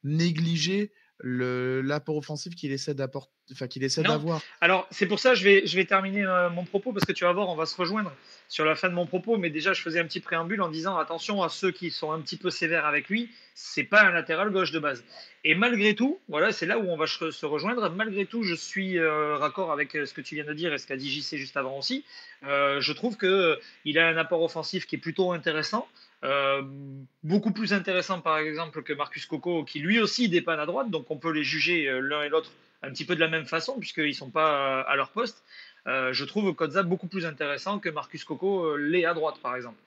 négliger l'apport offensif qu'il essaie d'apporter, enfin qu'il essaie Non. d'avoir. Alors, c'est pour ça que je vais terminer mon propos parce que tu vas voir, on va se rejoindre sur la fin de mon propos. Mais déjà, je faisais un petit préambule en disant attention à ceux qui sont un petit peu sévères avec lui. C'est pas un latéral gauche de base. Et malgré tout, voilà, c'est là où on va se rejoindre. Malgré tout, je suis raccord avec ce que tu viens de dire et ce qu'a dit JC juste avant aussi. Je trouve que il a un apport offensif qui est plutôt intéressant. Euh, Beaucoup plus intéressant par exemple que Marcus Coco qui lui aussi dépanne à droite, donc on peut les juger l'un et l'autre un petit peu de la même façon, puisqu'ils ne sont pas à leur poste. Je trouve Kozza beaucoup plus intéressant que Marcus Coco l'est à droite, par exemple.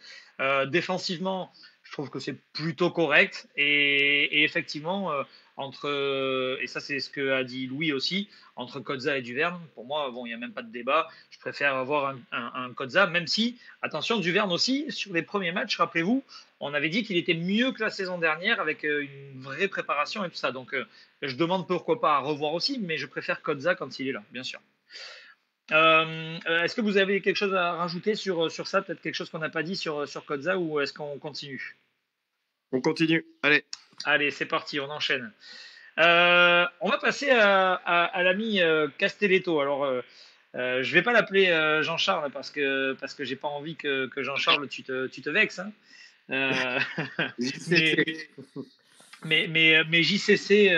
Défensivement, je trouve que c'est plutôt correct. Et effectivement, et ça c'est ce que a dit Louis aussi, entre Kozza et Duverne, pour moi, bon, il n'y a même pas de débat. Je préfère avoir un Kozza, même si, attention, Duverne aussi, sur les premiers matchs, rappelez-vous, on avait dit qu'il était mieux que la saison dernière avec une vraie préparation et tout ça. Donc, je demande pourquoi pas à revoir aussi, mais je préfère Kozza quand il est là, bien sûr. Est-ce que vous avez quelque chose à rajouter sur ça? Peut-être quelque chose qu'on n'a pas dit sur Kozza ou est-ce qu'on continue? On continue. Allez. Allez, c'est parti, on enchaîne. On va passer à l'ami Castelletto. Alors, je vais pas l'appeler Jean-Charles parce que j'ai pas envie que Jean-Charles tu te vexes. Hein. Euh, mais, mais JCC,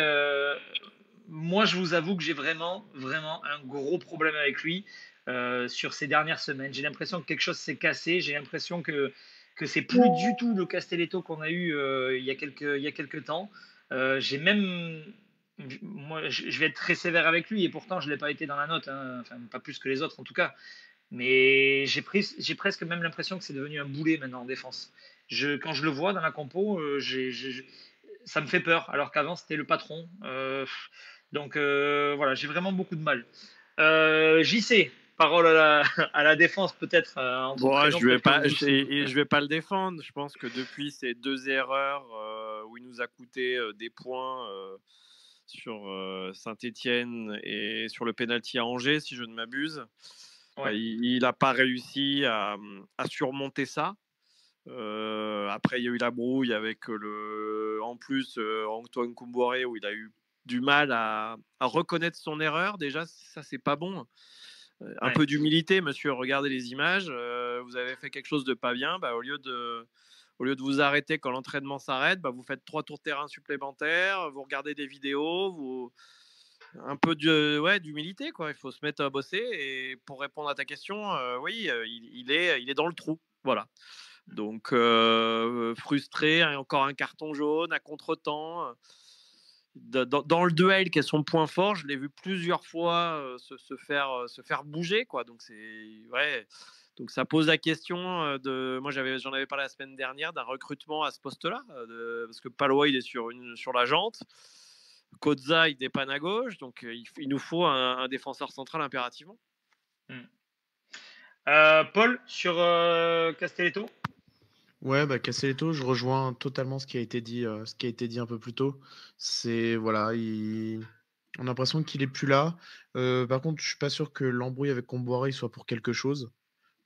moi, je vous avoue que j'ai vraiment, vraiment un gros problème avec lui sur ces dernières semaines. J'ai l'impression que quelque chose s'est cassé. J'ai l'impression que c'est plus du tout le Castelletto qu'on a eu il y a quelques temps. J'ai même. Moi, je vais être très sévère avec lui et pourtant, je ne l'ai pas été dans la note. Hein. Enfin, pas plus que les autres en tout cas. Mais j'ai presque même l'impression que c'est devenu un boulet maintenant en défense. Quand je le vois dans la compo, ça me fait peur, alors qu'avant c'était le patron. Donc voilà, j'ai vraiment beaucoup de mal. JC, parole à la défense peut-être en ton Bon, prénom. je vais Peut-être que pas, vous je vais pas le défendre. Je pense que depuis ces 2 erreurs où il nous a coûté des points sur Saint-Étienne et sur le penalty à Angers, si je ne m'abuse, Ouais. il n'a pas réussi à surmonter ça. Après, il y a eu la brouille avec en plus Antoine Koumbouré où il a eu du mal à reconnaître son erreur. Déjà, ça c'est pas bon. Un Ouais. peu d'humilité, monsieur. Regardez les images. Vous avez fait quelque chose de pas bien. Bah, au lieu de vous arrêter quand l'entraînement s'arrête, bah, vous faites 3 tours de terrain supplémentaires. Vous regardez des vidéos. Un peu d'humilité, quoi. Il faut se mettre à bosser. Et pour répondre à ta question, oui, il est dans le trou. Voilà. Donc frustré, encore un carton jaune à contre-temps. Dans le duel, qui est son point fort, je l'ai vu plusieurs fois se faire bouger, quoi. Donc donc ça pose la question de. Moi, j'en avais parlé la semaine dernière d'un recrutement à ce poste-là, parce que Palois il est sur la jante, Koza il dépanne à gauche, donc il nous faut un défenseur central impérativement. Paul, sur Castelletto. Ouais, bah Castelletto, je rejoins totalement ce qui a été dit un peu plus tôt. C'est voilà, on a l'impression qu'il est plus là. Par contre, je suis pas sûr que l'embrouille avec Comboiré soit pour quelque chose.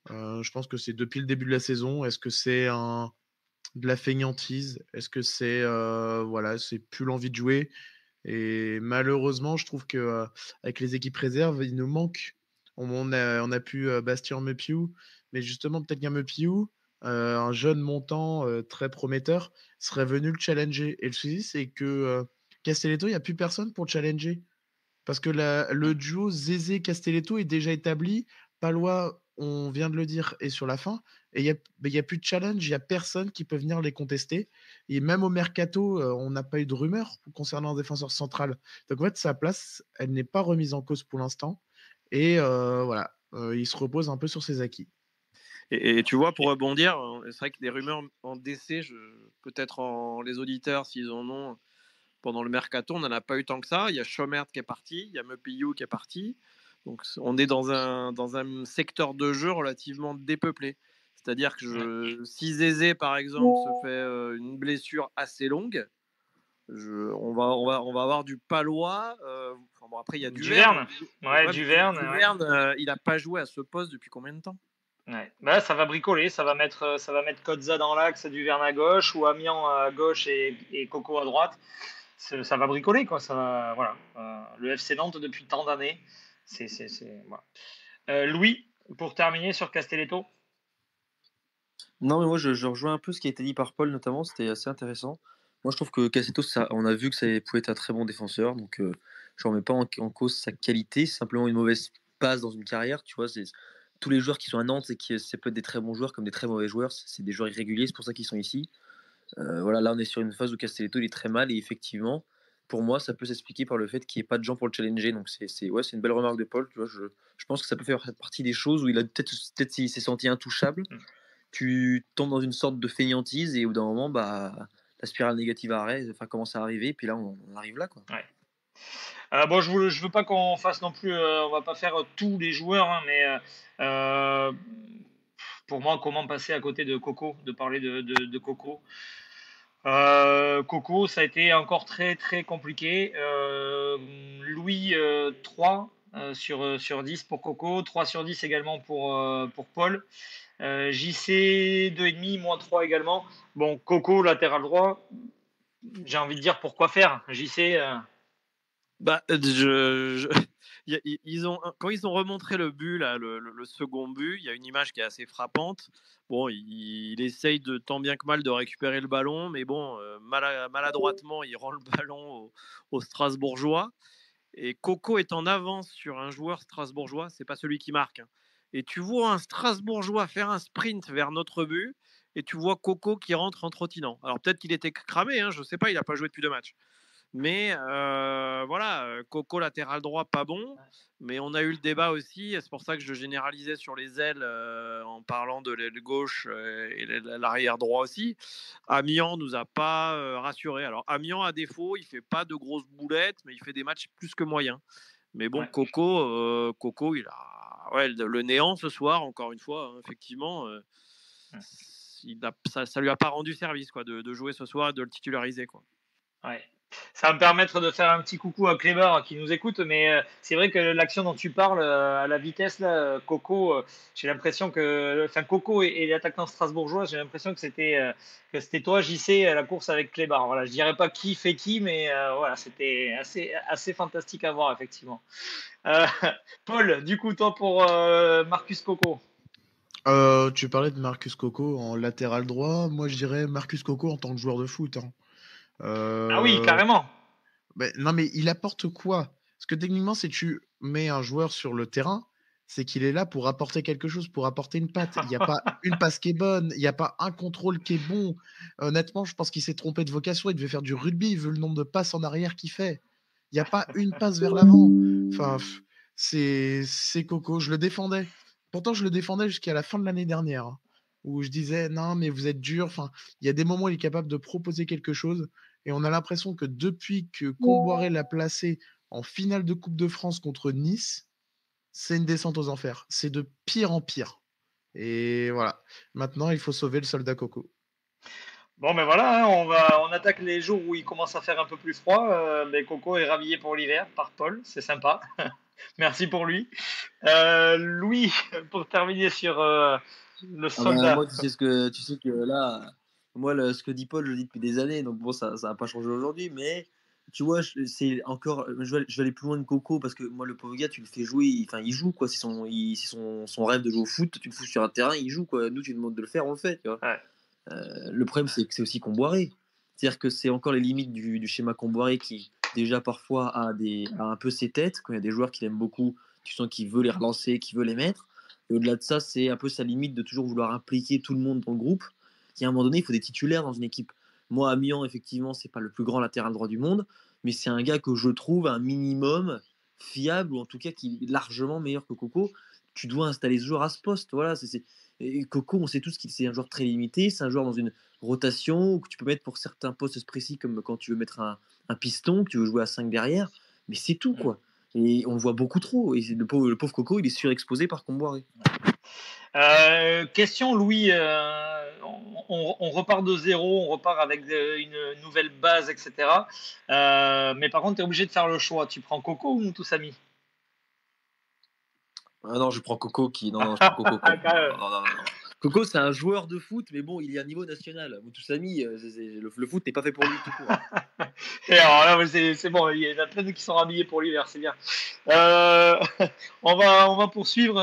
Je pense que c'est depuis le début de la saison. Est-ce que c'est de la feignantise? Est-ce que c'est voilà, c'est plus l'envie de jouer? Et malheureusement, je trouve que avec les équipes réserves, il nous manque. On a pu Bastien Mepiou, mais justement, peut-être qu'un Mepiou, un jeune montant très prometteur, serait venu le challenger. Et le souci, c'est que Castelletto, il n'y a plus personne pour le challenger. Parce que le duo Zézé-Castelletto est déjà établi. Palois, on vient de le dire, est sur la fin. Et il n'y a plus de challenge, il n'y a personne qui peut venir les contester. Et même au mercato, on n'a pas eu de rumeur concernant un défenseur central. Donc en fait, sa place, elle n'est pas remise en cause pour l'instant. Et voilà, il se repose un peu sur ses acquis. Et tu vois, pour rebondir, c'est vrai que des rumeurs en DC, peut-être les auditeurs, s'ils en ont, pendant le mercato, on n'en a pas eu tant que ça. Il y a Chomert qui est parti, il y a Mepillou qui est parti. Donc on est dans un secteur de jeu relativement dépeuplé. C'est-à-dire que si Zézé, par exemple, se fait une blessure assez longue, on va avoir du Palois. Bon, après, il y a Duverne. Ouais, Duverne. Duverne, il n'a pas joué à ce poste depuis combien de temps? Ouais. Bah, ça va bricoler, ça va mettre Kodza dans l'axe, Duverne à gauche, ou Amiens à gauche et Coco à droite. Ça va bricoler, quoi. Ça va, voilà. Le FC Nantes depuis tant d'années. Voilà. Louis, pour terminer sur Castelletto. Non, mais moi, je rejoins un peu ce qui a été dit par Paul, notamment. C'était assez intéressant. Moi, je trouve que Castelletto, on a vu que ça pouvait être un très bon défenseur. Donc, je ne remets pas en cause sa qualité. C'est simplement une mauvaise passe dans une carrière. Tu vois, tous les joueurs qui sont à Nantes, c'est peut être des très bons joueurs comme des très mauvais joueurs. C'est des joueurs irréguliers. C'est pour ça qu'ils sont ici. Voilà, là, on est sur une phase où Castelletto, il est très mal. Et effectivement, pour moi, ça peut s'expliquer par le fait qu'il n'y ait pas de gens pour le challenger. Donc, c'est une belle remarque de Paul. Tu vois, je pense que ça peut faire partie des choses où il a peut-être s'il s'est senti intouchable. Tu tombes dans une sorte de fainéantise et au bout d'un moment, bah, la spirale négative commence à arriver. Et puis là, on arrive là, quoi. Ouais. Bon, je veux pas qu'on fasse non plus, on va pas faire tous les joueurs, hein, mais pour moi, comment passer à côté de Coco, de parler de Coco. Coco, ça a été encore très très compliqué. Louis, 3 sur 10 pour Coco, 3 sur 10 également pour Paul. JC 2,5, moins 3 également. Bon, Coco, latéral droit, j'ai envie de dire pourquoi faire. JC. Bah, quand ils ont remontré le but, là, le second but, il y a une image qui est assez frappante. Bon, il essaye de tant bien que mal de récupérer le ballon, mais bon, maladroitement, il rend le ballon au Strasbourgeois. Et Coco est en avance sur un joueur strasbourgeois, c'est pas celui qui marque, hein. Et tu vois un Strasbourgeois faire un sprint vers notre but, et tu vois Coco qui rentre en trottinant. Alors peut-être qu'il était cramé, hein, je sais pas, il n'a pas joué depuis 2 matchs. Mais voilà, Coco latéral droit, pas bon. Mais on a eu le débat aussi, c'est pour ça que je généralisais sur les ailes en parlant de l'aile gauche et l'arrière droit aussi. Amiens nous a pas rassurés. Alors Amiens, à défaut, il fait pas de grosses boulettes, mais il fait des matchs plus que moyens. Mais bon, Ouais. Coco, il a le néant ce soir, encore une fois, hein, effectivement. Ça lui a pas rendu service quoi, de jouer ce soir et de le titulariser. Quoi. Ouais. Ça va me permettre de faire un petit coucou à Clébar qui nous écoute, mais c'est vrai que l'action dont tu parles à la vitesse, là, Coco, j'ai l'impression que, enfin Coco et l'attaquant strasbourgeois, j'ai l'impression que c'était toi, JC, à la course avec Clébar. Voilà, je dirais pas qui fait qui, mais voilà, c'était assez fantastique à voir effectivement. Euh, Paul, du coup, toi pour Marcus Coco. Tu parlais de Marcus Coco en latéral droit. Moi, je dirais Marcus Coco en tant que joueur de foot, hein. Ah oui, Euh, carrément. non, mais il apporte quoi? Parce que techniquement, si tu mets un joueur sur le terrain, c'est qu'il est là pour apporter quelque chose, pour apporter une patte. Il n'y a pas une passe qui est bonne, il n'y a pas un contrôle qui est bon. Honnêtement, je pense qu'il s'est trompé de vocation. Il devait faire du rugby, vu le nombre de passes en arrière qu'il fait. Il n'y a pas une passe vers l'avant. Enfin, c'est Coco. Je le défendais. Pourtant, je le défendais jusqu'à la fin de l'année dernière, hein, où je disais non, mais vous êtes dur. Enfin, il y a des moments où il est capable de proposer quelque chose. Et on a l'impression que depuis que Comboiré l'a placé en finale de Coupe de France contre Nice, c'est une descente aux enfers. C'est de pire en pire. Et voilà. Maintenant, il faut sauver le soldat Coco. Bon, ben voilà, hein, on attaque les jours où il commence à faire un peu plus froid. Mais Coco est rhabillé pour l'hiver par Paul, c'est sympa. Merci pour lui. Louis, pour terminer sur le Ah bah, soldat. moi, tu sais que là, moi, ce que dit Paul, je le dis depuis des années, donc bon, ça n'a pas changé aujourd'hui, mais tu vois, c'est encore, je vais aller plus loin que Coco parce que moi, le pauvre gars, tu le fais jouer, enfin, il joue quoi, c'est son rêve de jouer au foot, tu le fous sur un terrain, il joue quoi. Nous, tu nous demandes de le faire, on le fait, tu vois. Ouais. Le problème, c'est que c'est aussi Comboiré. C'est-à-dire que c'est encore les limites du schéma Comboiré qui, déjà, parfois, a un peu ses têtes. Quand il y a des joueurs qu'il aime beaucoup, tu sens qu'il veut les relancer, qu'il veut les mettre. Et au-delà de ça, c'est un peu sa limite de toujours vouloir impliquer tout le monde dans le groupe. Et à un moment donné, il faut des titulaires dans une équipe. Moi, Amiens, effectivement, c'est pas le plus grand latéral droit du monde, mais c'est un gars que je trouve un minimum fiable, ou en tout cas qui est largement meilleur que Coco. Tu dois installer ce joueur à ce poste. Voilà, et Coco, on sait tous qu'il c'est un joueur très limité, c'est un joueur dans une rotation que tu peux mettre pour certains postes précis, comme quand tu veux mettre un piston, que tu veux jouer à 5 derrière, mais c'est tout quoi. Et on le voit beaucoup trop. Et le pauvre Coco, il est surexposé par Comboiré. Question, Louis. On repart de zéro, on repart avec une nouvelle base, etc. Mais par contre, tu es obligé de faire le choix. Tu prends Coco ou Moutousami? Ah non, je prends Coco qui. Non, je prends Coco quand même. Quand même. Non. Coco, c'est un joueur de foot, mais bon, il est à niveau national. Moutousami, le foot n'est pas fait pour lui tout court. Et alors là, c'est bon, il y en a plein qui sont rhabillés pour l'hiver, c'est bien. Euh, on va poursuivre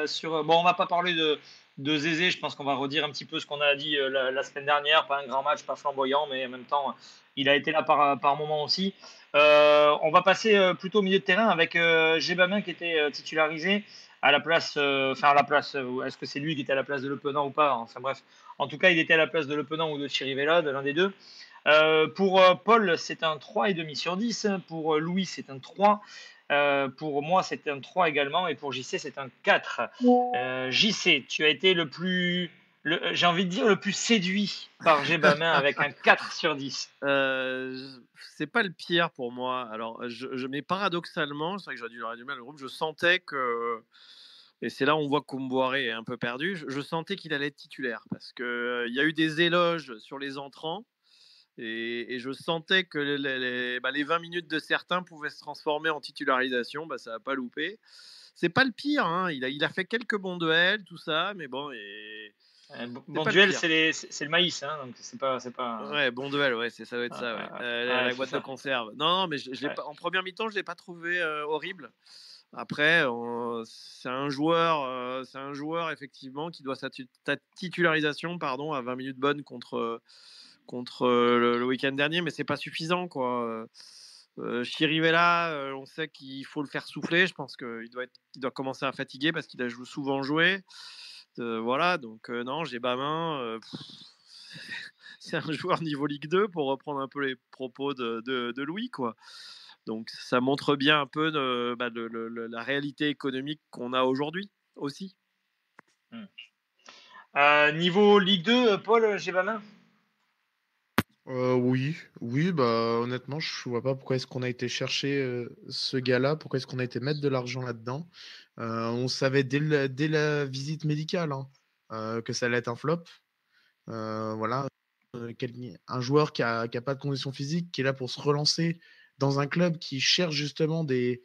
sur. Bon, on va pas parler de Zézé, je pense qu'on va redire un petit peu ce qu'on a dit la semaine dernière. Pas un grand match, pas flamboyant, mais en même temps, il a été là par moment aussi. On va passer plutôt au milieu de terrain avec Gébamin qui était titularisé à la place. Enfin, à la place. Est-ce que c'est lui qui était à la place de Le Penant ou pas? Enfin bref. En tout cas, il était à la place de Le Penant ou de Chirivella, de l'un des deux. Pour Paul, c'est un 3,5 sur 10. Pour Louis, c'est un 3. Pour moi, c'est un 3 également. Et pour JC, c'est un 4. JC, tu as été j'ai envie de dire, le plus séduit par Gébamin avec un 4 sur 10. C'est pas le pire pour moi. Alors, mais paradoxalement, c'est vrai que j'aurais du mal le groupe, je sentais que. Et c'est là où on voit que Comboiré est un peu perdu. Je sentais qu'il allait être titulaire parce qu'il y a eu des éloges sur les entrants. Et je sentais que les 20 minutes de certains pouvaient se transformer en titularisation. Ça n'a pas loupé. C'est pas le pire. Hein. Il a fait quelques bons duels, tout ça. Mais bon. Bon duel, c'est le maïs. Hein, donc c'est pas. Ouais, bon duel, ouais, ça doit être ça. Ouais. La boîte de conserve. Non, mais en première mi-temps, je ne l'ai pas trouvé horrible. Après, c'est un joueur effectivement qui doit sa titularisation à 20 minutes bonnes contre le week-end dernier, mais c'est pas suffisant quoi. Chirivella, on sait qu'il faut le faire souffler. Je pense qu'il doit commencer à fatiguer parce qu'il a souvent joué. Voilà, donc non, j'ai Bamin. c'est un joueur niveau Ligue 2, pour reprendre un peu les propos de Louis, quoi. Donc ça montre bien un peu la réalité économique qu'on a aujourd'hui aussi. Niveau Ligue 2, Paul Gébamin? Oui, oui, bah honnêtement, je vois pas pourquoi est-ce qu'on a été chercher ce gars-là, pourquoi est-ce qu'on a été mettre de l'argent là-dedans. On savait dès la visite médicale hein, que ça allait être un flop. Voilà, un joueur qui a pas de condition physique, qui est là pour se relancer dans un club qui cherche justement des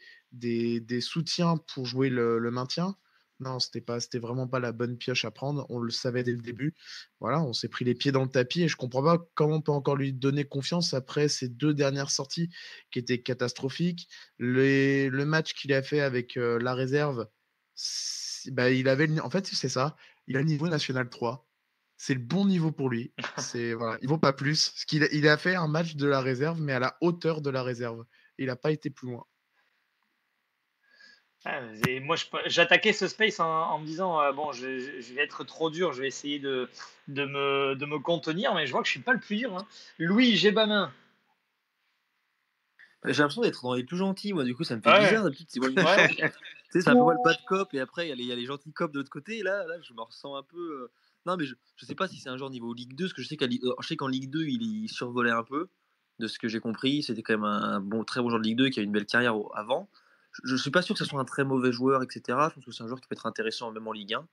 soutiens pour jouer le maintien. Non, c'était vraiment pas la bonne pioche à prendre. On le savait dès le début. Voilà, on s'est pris les pieds dans le tapis et je comprends pas comment on peut encore lui donner confiance après ces 2 dernières sorties qui étaient catastrophiques. Le match qu'il a fait avec la réserve, bah, en fait, c'est ça. Il a le niveau national 3. C'est le bon niveau pour lui. Voilà, il vaut pas plus. Il a fait un match de la réserve, mais à la hauteur de la réserve. Il n'a pas été plus loin. Moi, j'attaquais ce space en me disant bon, je vais être trop dur, je vais essayer de me contenir, mais je vois que je suis pas le plus dur. Hein. Louis Gébamin. J'ai l'impression d'être dans les plus gentils, moi, du coup, ça me fait Ouais. bizarre. D'habitude, c'est moi le méchant. Tu sais, c'est un peu moi le bad cop, et après, il y a les gentils cops de l'autre côté. Et là, je me ressens un peu. Non, mais je sais pas si c'est un joueur niveau Ligue 2, parce que je sais qu'en Ligue 2, il survolait un peu, de ce que j'ai compris. C'était quand même un très bon joueur de Ligue 2 qui a une belle carrière avant. Je suis pas sûr que ce soit un très mauvais joueur, etc. Je pense que c'est un joueur qui peut être intéressant, même en Ligue 1.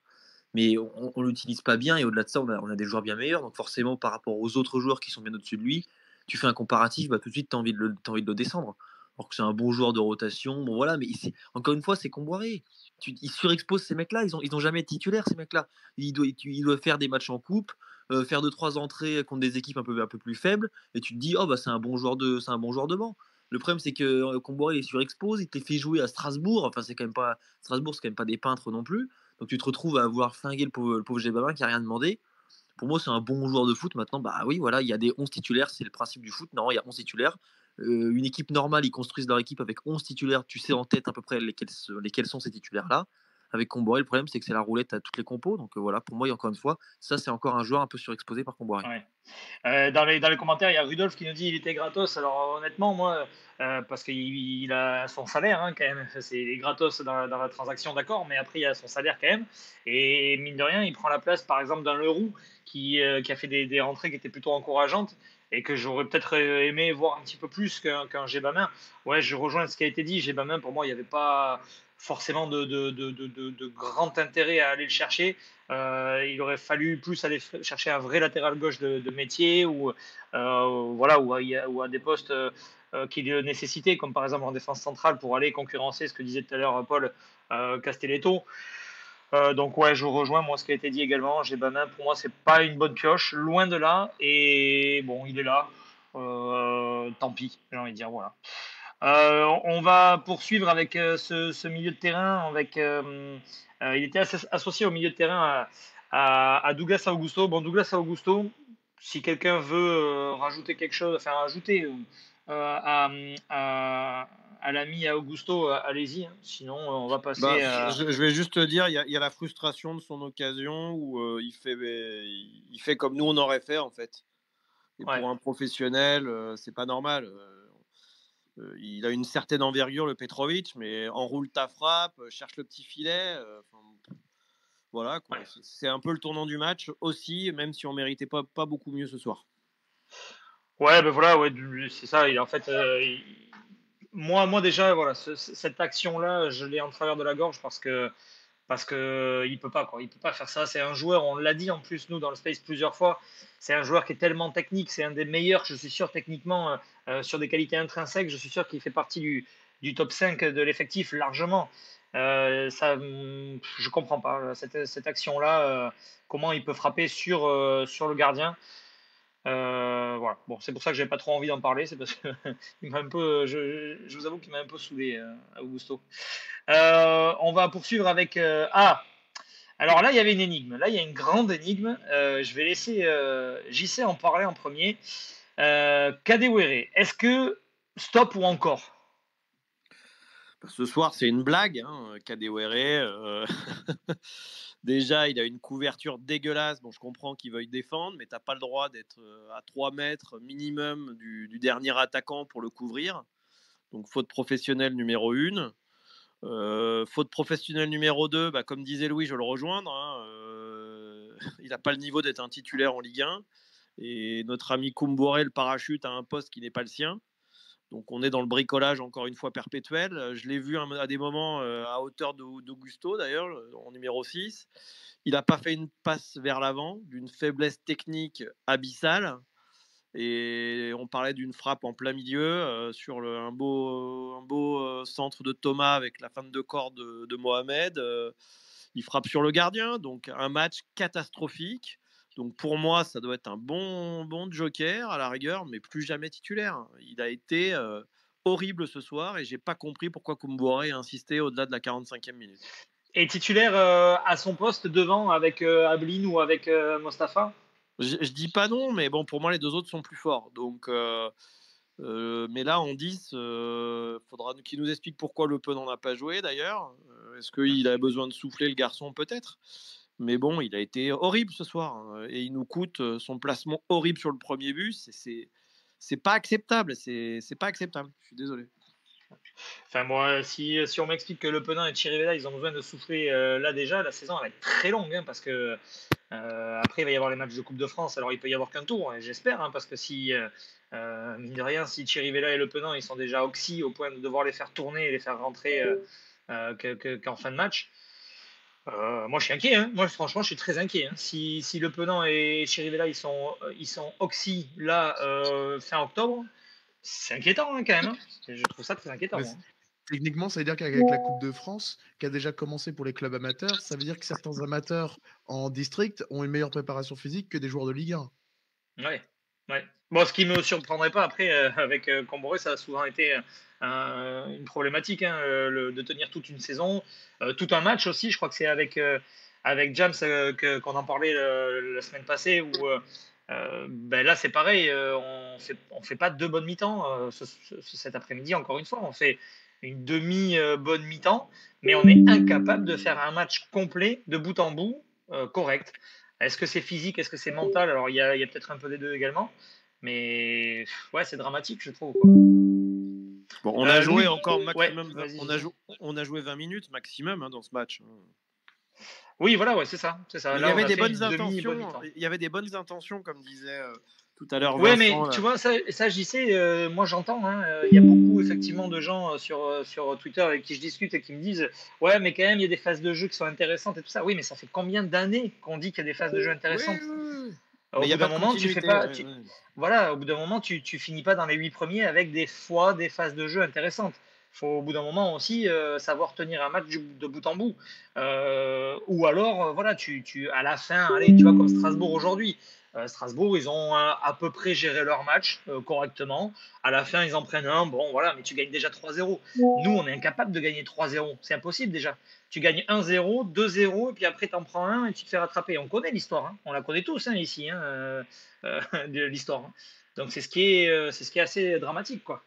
Mais on l'utilise pas bien, et au-delà de ça, on a des joueurs bien meilleurs. Donc, forcément, par rapport aux autres joueurs qui sont bien au-dessus de lui, tu fais un comparatif, bah, tout de suite, tu as envie de le descendre. Alors que c'est un bon joueur de rotation. Bon, voilà, mais encore une fois, c'est Comboiré. Il surexpose ces mecs-là. Ils ont jamais été titulaires, ces mecs-là. Il doit faire des matchs en coupe, faire 2-3 entrées contre des équipes un peu plus faibles. Et tu te dis, oh, bah, c'est un bon joueur de banc. Le problème, c'est que Comboiré, il surexpose. Il te les fait jouer à Strasbourg. Enfin, Strasbourg, c'est quand même pas des peintres non plus. Donc, tu te retrouves à vouloir flinguer le pauvre Gébamin qui a rien demandé. Pour moi, c'est un bon joueur de foot. Maintenant, bah oui, voilà, il y a des 11 titulaires, c'est le principe du foot. Non, il y a 11 titulaires. Une équipe normale, ils construisent leur équipe avec 11 titulaires. Tu sais en tête à peu près lesquels sont ces titulaires-là. Avec Comboiré, le problème, c'est que c'est la roulette à toutes les compos. Donc voilà, pour moi, encore une fois, ça, c'est encore un joueur un peu surexposé par Comboiré. Ouais. Dans les commentaires, il y a Rudolf qui nous dit il était gratos. Alors honnêtement, moi, parce qu'il a son salaire hein, quand même, c'est gratos dans la transaction, d'accord, mais après il y a son salaire quand même. Et mine de rien, il prend la place par exemple d'un Leroux qui a fait des rentrées qui étaient plutôt encourageantes et que j'aurais peut-être aimé voir un petit peu plus qu'un Gébamin. Ouais, je rejoins ce qui a été dit. Gébamin, pour moi, il n'y avait pas forcément de grand intérêt à aller le chercher. Il aurait fallu plus aller chercher un vrai latéral gauche de métier ou voilà ou à des postes qui le nécessitaient, comme par exemple en défense centrale pour aller concurrencer ce que disait tout à l'heure Paul Castelletto. Donc ouais, je rejoins moi ce qui a été dit également. Gébamin, pour moi, c'est pas une bonne pioche, loin de là. Et bon, il est là. Tant pis, j'ai envie de dire voilà. On va poursuivre avec ce milieu de terrain. Il était associé au milieu de terrain à Douglas Augusto. Bon, Douglas Augusto, si quelqu'un veut rajouter quelque chose, enfin rajouter à l'ami à Augusto, allez-y. Hein. Sinon, on va passer à... Je vais juste te dire, il y a la frustration de son occasion où il fait comme nous on aurait fait en fait. Et Ouais. pour un professionnel, c'est pas normal. Il a une certaine envergure, le Petrovic, mais enroule ta frappe, cherche le petit filet. Voilà, quoi. Ouais. C'est un peu le tournant du match aussi, même si on méritait pas beaucoup mieux ce soir. Ouais, ben voilà, ouais, c'est ça. En fait, moi déjà, voilà, cette action-là, je l'ai en travers de la gorge parce que il peut pas quoi, il peut pas faire ça. C'est un joueur, on l'a dit en plus nous dans le space plusieurs fois. C'est un joueur qui est tellement technique, c'est un des meilleurs, je suis sûr techniquement sur des qualités intrinsèques, je suis sûr qu'il fait partie du top 5 de l'effectif largement. Je comprends pas cette action-là, comment il peut frapper sur le gardien. Voilà. Bon, c'est pour ça que j'avais pas trop envie d'en parler, c'est parce que il m'a un peu, je vous avoue qu'il m'a un peu saoulé, Augusto. On va poursuivre avec alors là il y avait une énigme. Là il y a une grande énigme. Je vais laisser JC en parler en premier. Kadewere, est-ce que stop ou encore? Ce soir, c'est une blague, hein, Kadewere. Déjà, il a une couverture dégueulasse. Bon, je comprends qu'il veuille défendre, mais tu n'as pas le droit d'être à 3 mètres minimum du dernier attaquant pour le couvrir. Donc, faute professionnelle numéro 1. Faute professionnelle numéro 2, bah, comme disait Louis, je le rejoindre. Il n'a pas le niveau d'être un titulaire en Ligue 1. Et notre ami Koumbouré, le parachute, a un poste qui n'est pas le sien. Donc on est dans le bricolage encore une fois perpétuel. Je l'ai vu à des moments à hauteur d'Augusto d'ailleurs, en numéro 6. Il n'a pas fait une passe vers l'avant, d'une faiblesse technique abyssale. Et on parlait d'une frappe en plein milieu sur un beau centre de Thomas avec la fin de corps de Mohamed. Il frappe sur le gardien, donc un match catastrophique. Donc pour moi, ça doit être un bon joker à la rigueur, mais plus jamais titulaire. Il a été horrible ce soir et j'ai pas compris pourquoi Koumbouré a insisté au-delà de la 45e minute. Et titulaire à son poste devant avec Ablin ou avec Mostafa? Je dis pas non, mais bon, pour moi, les deux autres sont plus forts. Donc, mais là, en 10, faudra qu'il nous explique pourquoi Le Pen n'en a pas joué d'ailleurs. Est-ce qu'il a besoin de souffler le garçon? Peut-être. Mais bon, il a été horrible ce soir. Et il nous coûte son placement horrible sur le premier but. C'est pas acceptable. C'est pas acceptable. Je suis désolé. Enfin, moi, si on m'explique que Le Penin et Chirivella, ils ont besoin de souffler là déjà, la saison elle va être très longue parce que après il va y avoir les matchs de Coupe de France. Alors il peut y avoir qu'un tour, et j'espère, parce que si mine de rien, si Chirivella et Le Penin ils sont déjà oxy au point de devoir les faire tourner et les faire rentrer qu'en fin de match. Moi je suis inquiet, moi franchement je suis très inquiet. Si Le Penin et Chirivella ils sont oxy là fin octobre, c'est inquiétant quand même. Je trouve ça très inquiétant. Techniquement, ça veut dire qu'avec la Coupe de France, qui a déjà commencé pour les clubs amateurs, ça veut dire que certains amateurs en district ont une meilleure préparation physique que des joueurs de Ligue 1. Ouais. Bon, ce qui me surprendrait pas après avec Comboré, ça a souvent été une problématique de tenir toute une saison, tout un match aussi. Je crois que c'est avec James qu'on en parlait la semaine passée où là c'est pareil, on fait pas deux bonnes mi-temps cet après-midi. Encore une fois, on fait une demi bonne mi-temps, mais on est incapable de faire un match complet de bout en bout correct. Est-ce que c'est physique, est-ce que c'est mental? Alors il y a peut-être un peu des deux également, mais ouais, c'est dramatique, je trouve, quoi. Bon, on a joué encore maximum. Ouais, on a joué 20 minutes maximum dans ce match. Oui, voilà, ouais, c'est ça. Là, il y avait des bonnes intentions. Il y avait des bonnes intentions, comme disait tout à l'heure. Ouais, mais tu vois, ça j'y sais, moi j'entends. Il y a beaucoup effectivement de gens sur Twitter avec qui je discute et qui me disent ouais, mais quand même il y a des phases de jeu qui sont intéressantes et tout ça. Oui, mais ça fait combien d'années qu'on dit qu'il y a des phases de jeu intéressantes? Oui. Au bout d'un moment, tu fais pas. Voilà, au bout d'un moment, tu finis pas dans les 8 premiers avec des phases de jeu intéressantes. Il faut au bout d'un moment aussi savoir tenir un match de bout en bout. Ou alors, voilà, à la fin, allez, tu vois, comme Strasbourg aujourd'hui. Strasbourg, ils ont à peu près géré leur match correctement. À la fin, ils en prennent un. Bon, voilà, mais tu gagnes déjà 3-0. Nous, on est incapable de gagner 3-0. C'est impossible déjà. Tu gagnes 1-0, 2-0, et puis après, tu en prends un et tu te fais rattraper. On connaît l'histoire. On la connaît tous ici, de l'histoire. Donc, c'est ce qui est assez dramatique, quoi.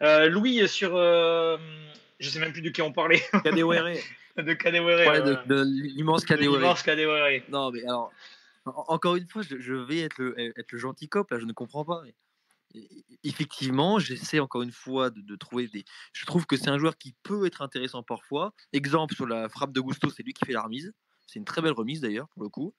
Louis, sur. Je sais même plus de qui on parlait. Kadewere. De Kadewere. De l'immense Kadewere. L'immense Kadewere. Non, mais alors, encore une fois, je vais être le gentil cop, là, je ne comprends pas. Mais effectivement, j'essaie encore une fois de trouver des. Je trouve que c'est un joueur qui peut être intéressant parfois. Exemple, sur la frappe de Gusto, c'est lui qui fait la remise. C'est une très belle remise d'ailleurs, pour le coup.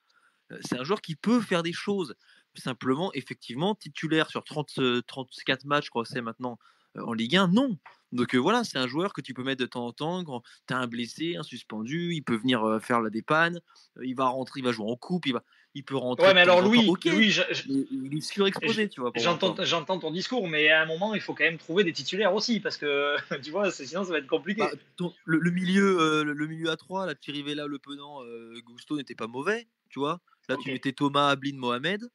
C'est un joueur qui peut faire des choses. Simplement, effectivement, titulaire sur 34 matchs, je crois que c'est maintenant en Ligue 1, non. Donc voilà, c'est un joueur que tu peux mettre de temps en temps quand tu as un blessé, un suspendu, il peut venir faire la dépanne, il va rentrer, il va jouer en coupe, il peut rentrer. Ouais, mais alors Louis, il est surexposé, tu vois. J'entends ton discours, mais à un moment, il faut quand même trouver des titulaires aussi, parce que tu vois, sinon ça va être compliqué. Le milieu à 3, là, Chirivella, Le Penant, Gusto n'était pas mauvais, tu vois. Là, tu mettais Thomas, Ablin, Mohamed,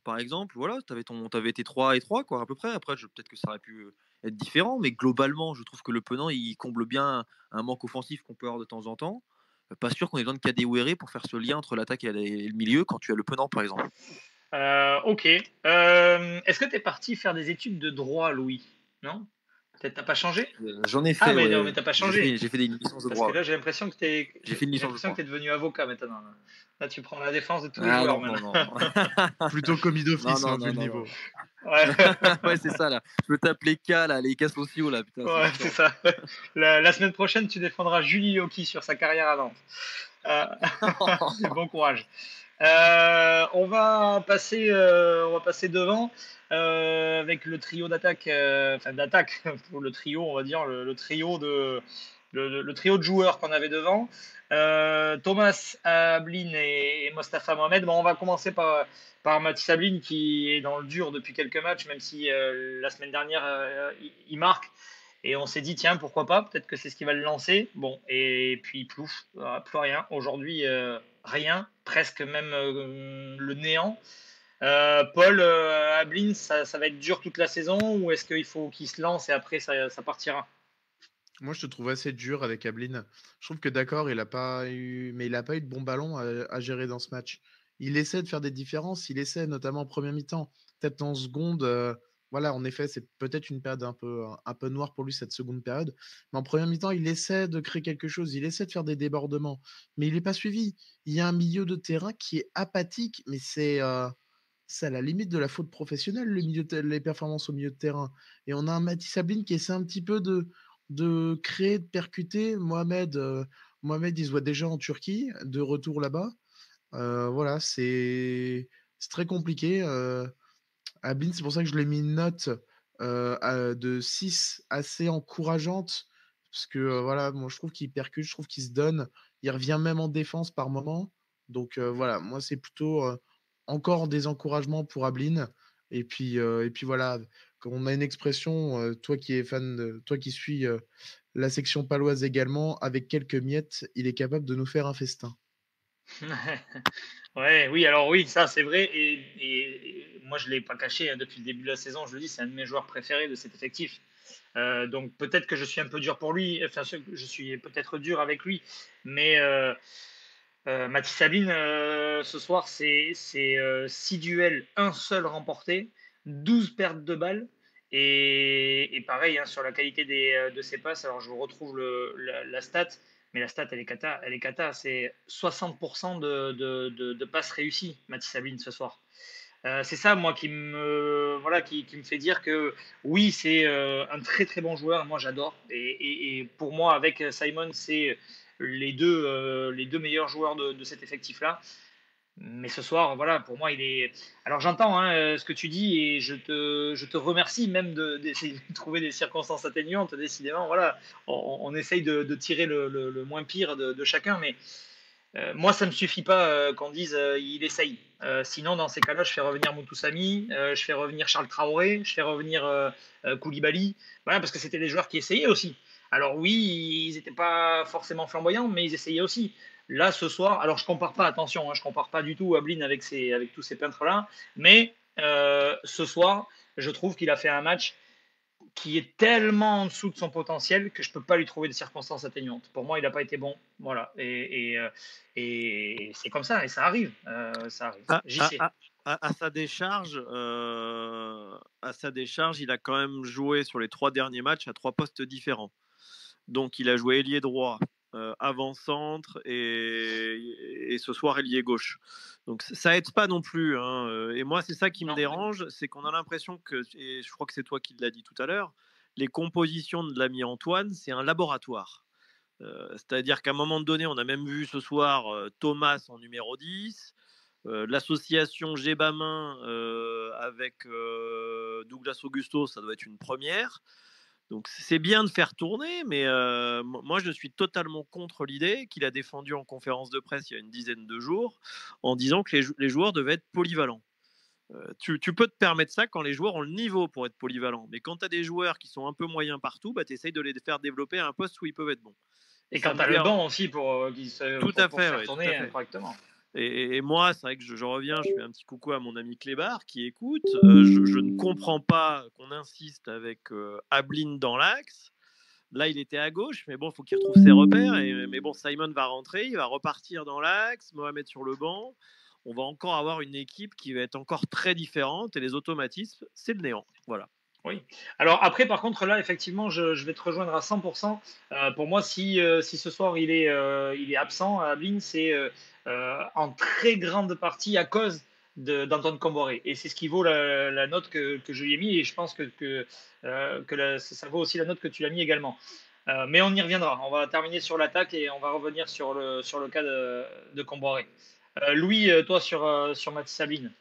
par exemple. Voilà, t'avais été 3 et 3, quoi, à peu près. Après, peut-être que ça aurait pu être différent, mais globalement, je trouve que Le Penant, il comble bien un manque offensif qu'on peut avoir de temps en temps. Pas sûr qu'on ait besoin de Kadewere pour faire ce lien entre l'attaque et le milieu quand tu as Le Penant, par exemple. Ok. Est-ce que tu es parti faire des études de droit, Louis? Non? Peut-être t'as pas changé? J'en ai Ah, fait, mais non, ouais. mais t'as pas changé. J'ai fait des licences de Parce droit. que là, j'ai l'impression que t'es devenu avocat maintenant. Là, tu prends la défense de tous les joueurs Non, maintenant. non. Plutôt commis d'office, Non, vu le non. niveau. Ouais, Ouais, c'est ça, là. Je peux t'appeler K, là, les cas sociaux, là, putain, ouais, c'est c'est chiant. ça. La semaine prochaine, tu défendras Julie Loki sur sa carrière à Nantes. Euh, bon courage. On va passer devant avec le trio d'attaque, enfin d'attaque pour le trio, on va dire le trio le trio de joueurs qu'on avait devant. Thomas Ablin et Mostafa Mohamed. Bon, on va commencer par Mathis Ablin qui est dans le dur depuis quelques matchs, même si la semaine dernière il marque. Et on s'est dit, tiens, pourquoi pas, peut-être que c'est ce qui va le lancer. Bon, et puis plouf, plus rien. Aujourd'hui, rien, presque même le néant. Paul, Ablin, ça va être dur toute la saison ou est-ce qu'il faut qu'il se lance et après ça partira? Moi, je te trouve assez dur avec Ablin. Je trouve que d'accord, il a pas eu de bon ballon à gérer dans ce match. Il essaie de faire des différences, il essaie notamment en première mi-temps. Peut-être en seconde, voilà, en effet, c'est peut-être une période un peu noire pour lui, cette seconde période. Mais en première mi-temps, il essaie de créer quelque chose, il essaie de faire des débordements, mais il n'est pas suivi. Il y a un milieu de terrain qui est apathique, mais c'est à la limite de la faute professionnelle, les performances au milieu de terrain. Et on a un Mathis Ablin qui essaie un petit peu de créer, de percuter. Mohamed, il se voit déjà en Turquie, de retour là-bas. Voilà, c'est très compliqué. Ablin, c'est pour ça que je lui ai mis une note de 6 assez encourageante. Parce que voilà, moi je trouve qu'il percute, je trouve qu'il se donne. Il revient même en défense par moment. Donc voilà, moi c'est plutôt encore des encouragements pour Ablin. Et puis voilà, quand on a une expression, toi qui es fan, toi qui suis la section paloise également, avec quelques miettes, il est capable de nous faire un festin. Ouais, oui, alors oui, ça c'est vrai. Et moi, je ne l'ai pas caché hein, depuis le début de la saison. Je le dis, c'est un de mes joueurs préférés de cet effectif. Donc peut-être que je suis un peu dur pour lui. Enfin, je suis peut-être dur avec lui. Mais Mathis Ablin, ce soir, c'est 6 duels, un seul remporté, 12 pertes de balles. Et pareil, hein, sur la qualité de ses passes, alors je vous retrouve la stat, mais la stat, elle est cata. Elle est cata. C'est 60% de passes réussies, Mathis Ablin, ce soir. C'est ça, moi, qui me fait dire que oui, c'est un très très bon joueur. Moi, j'adore. Et pour moi, avec Simon, c'est les deux meilleurs joueurs de cet effectif-là. Mais ce soir, voilà, pour moi, il est. Alors, j'entends hein, ce que tu dis et je te remercie même d'essayer de trouver des circonstances atténuantes. Décidément, voilà, on essaye de tirer le moins pire de chacun, mais moi, ça ne me suffit pas qu'on dise il essaye. Sinon, dans ces cas-là, je fais revenir Moutoussamy, je fais revenir Charles Traoré, je fais revenir Koulibaly, voilà, parce que c'était des joueurs qui essayaient aussi. Alors oui, ils n'étaient pas forcément flamboyants, mais ils essayaient aussi. Là, ce soir, alors je compare pas, attention, hein, je compare pas du tout Ablin avec tous ces peintres-là, mais ce soir, je trouve qu'il a fait un match qui est tellement en dessous de son potentiel que je peux pas lui trouver de circonstances atténuantes. Pour moi, il n'a pas été bon. Voilà. Et c'est comme ça, et ça arrive. Ça arrive. À, J'y à- sais. à- à sa décharge, il a quand même joué sur les 3 derniers matchs à 3 postes différents. Donc, il a joué ailier droit, avant-centre et ce soir ailier gauche. Donc, ça aide pas non plus, hein. Et moi, c'est ça qui me Non. dérange, c'est qu'on a l'impression que, et je crois que c'est toi qui l'as dit tout à l'heure, les compositions de l'ami Antoine, c'est un laboratoire. C'est-à-dire qu'à un moment donné, on a même vu ce soir Thomas en numéro 10, l'association Gébamin avec Douglas Augusto, ça doit être une première. Donc c'est bien de faire tourner, mais moi je suis totalement contre l'idée qu'il a défendue en conférence de presse il y a une dizaine de jours en disant que les joueurs devaient être polyvalents. Tu peux te permettre ça quand les joueurs ont le niveau pour être polyvalents. Mais quand tu as des joueurs qui sont un peu moyens partout, bah, tu essayes de les faire développer à un poste où ils peuvent être bons. Et Ça quand me tu as le dérange. banc aussi Tout à pour se fait, faire ouais, tout à tourner fait. correctement. Et moi, c'est vrai que je reviens, je fais un petit coucou à mon ami Clébar qui écoute. Je ne comprends pas qu'on insiste avec Ablin dans l'axe. Là, il était à gauche, mais bon, il faut qu'il retrouve ses repères. Mais bon, Simon va rentrer, il va repartir dans l'axe, Mohamed sur le banc. On va encore avoir une équipe qui va être encore très différente et les automatismes, c'est le néant. Voilà. Oui. Alors après, par contre, là, effectivement, je vais te rejoindre à 100%. Pour moi, si ce soir il est absent à Ablin, c'est en très grande partie à cause d'Antoine Comboré. Et c'est ce qui vaut la note que je lui ai mis. Et je pense que ça vaut aussi la note que tu l'as mis également. Mais on y reviendra. On va terminer sur l'attaque et on va revenir sur le cas de Comboré. Louis, toi, sur Mathis Ablin.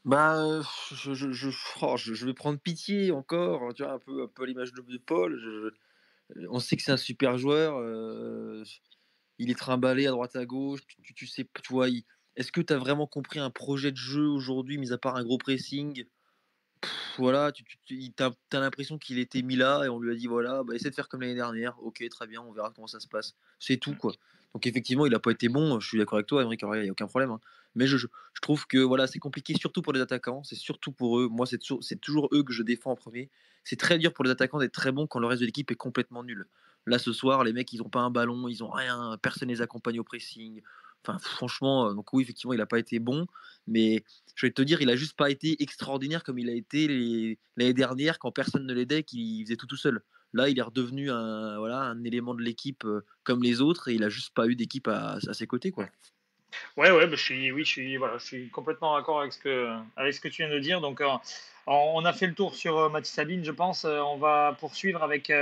Bah, je vais prendre pitié encore, hein, tu vois, un peu à l'image de Paul. On sait que c'est un super joueur. Il est trimballé à droite à gauche. Tu sais, tu vois, est-ce que tu as vraiment compris un projet de jeu aujourd'hui, mis à part un gros pressing? Voilà, t'as l'impression qu'il était mis là et on lui a dit voilà, bah, essaie de faire comme l'année dernière. Ok, très bien, on verra comment ça se passe. C'est tout, quoi. Donc effectivement, il n'a pas été bon. Je suis d'accord avec toi, Aymeric, il n'y a aucun problème, hein. Mais je trouve que voilà, c'est compliqué, surtout pour les attaquants. C'est surtout pour eux. Moi, c'est toujours eux que je défends en premier. C'est très dur pour les attaquants d'être très bons quand le reste de l'équipe est complètement nul. Là, ce soir, les mecs, ils n'ont pas un ballon, ils n'ont rien. Personne les accompagne au pressing. Enfin, franchement, donc oui, effectivement, il n'a pas été bon. Mais je vais te dire, il a juste pas été extraordinaire comme il a été l'année dernière quand personne ne l'aidait, qu'il faisait tout seul. Là, il est redevenu un élément de l'équipe comme les autres et il a juste pas eu d'équipe à ses côtés, quoi. Ouais, ouais, bah, voilà, je suis complètement d'accord avec ce que tu viens de dire. Donc, on a fait le tour sur Mathis Sabine, je pense. On va poursuivre avec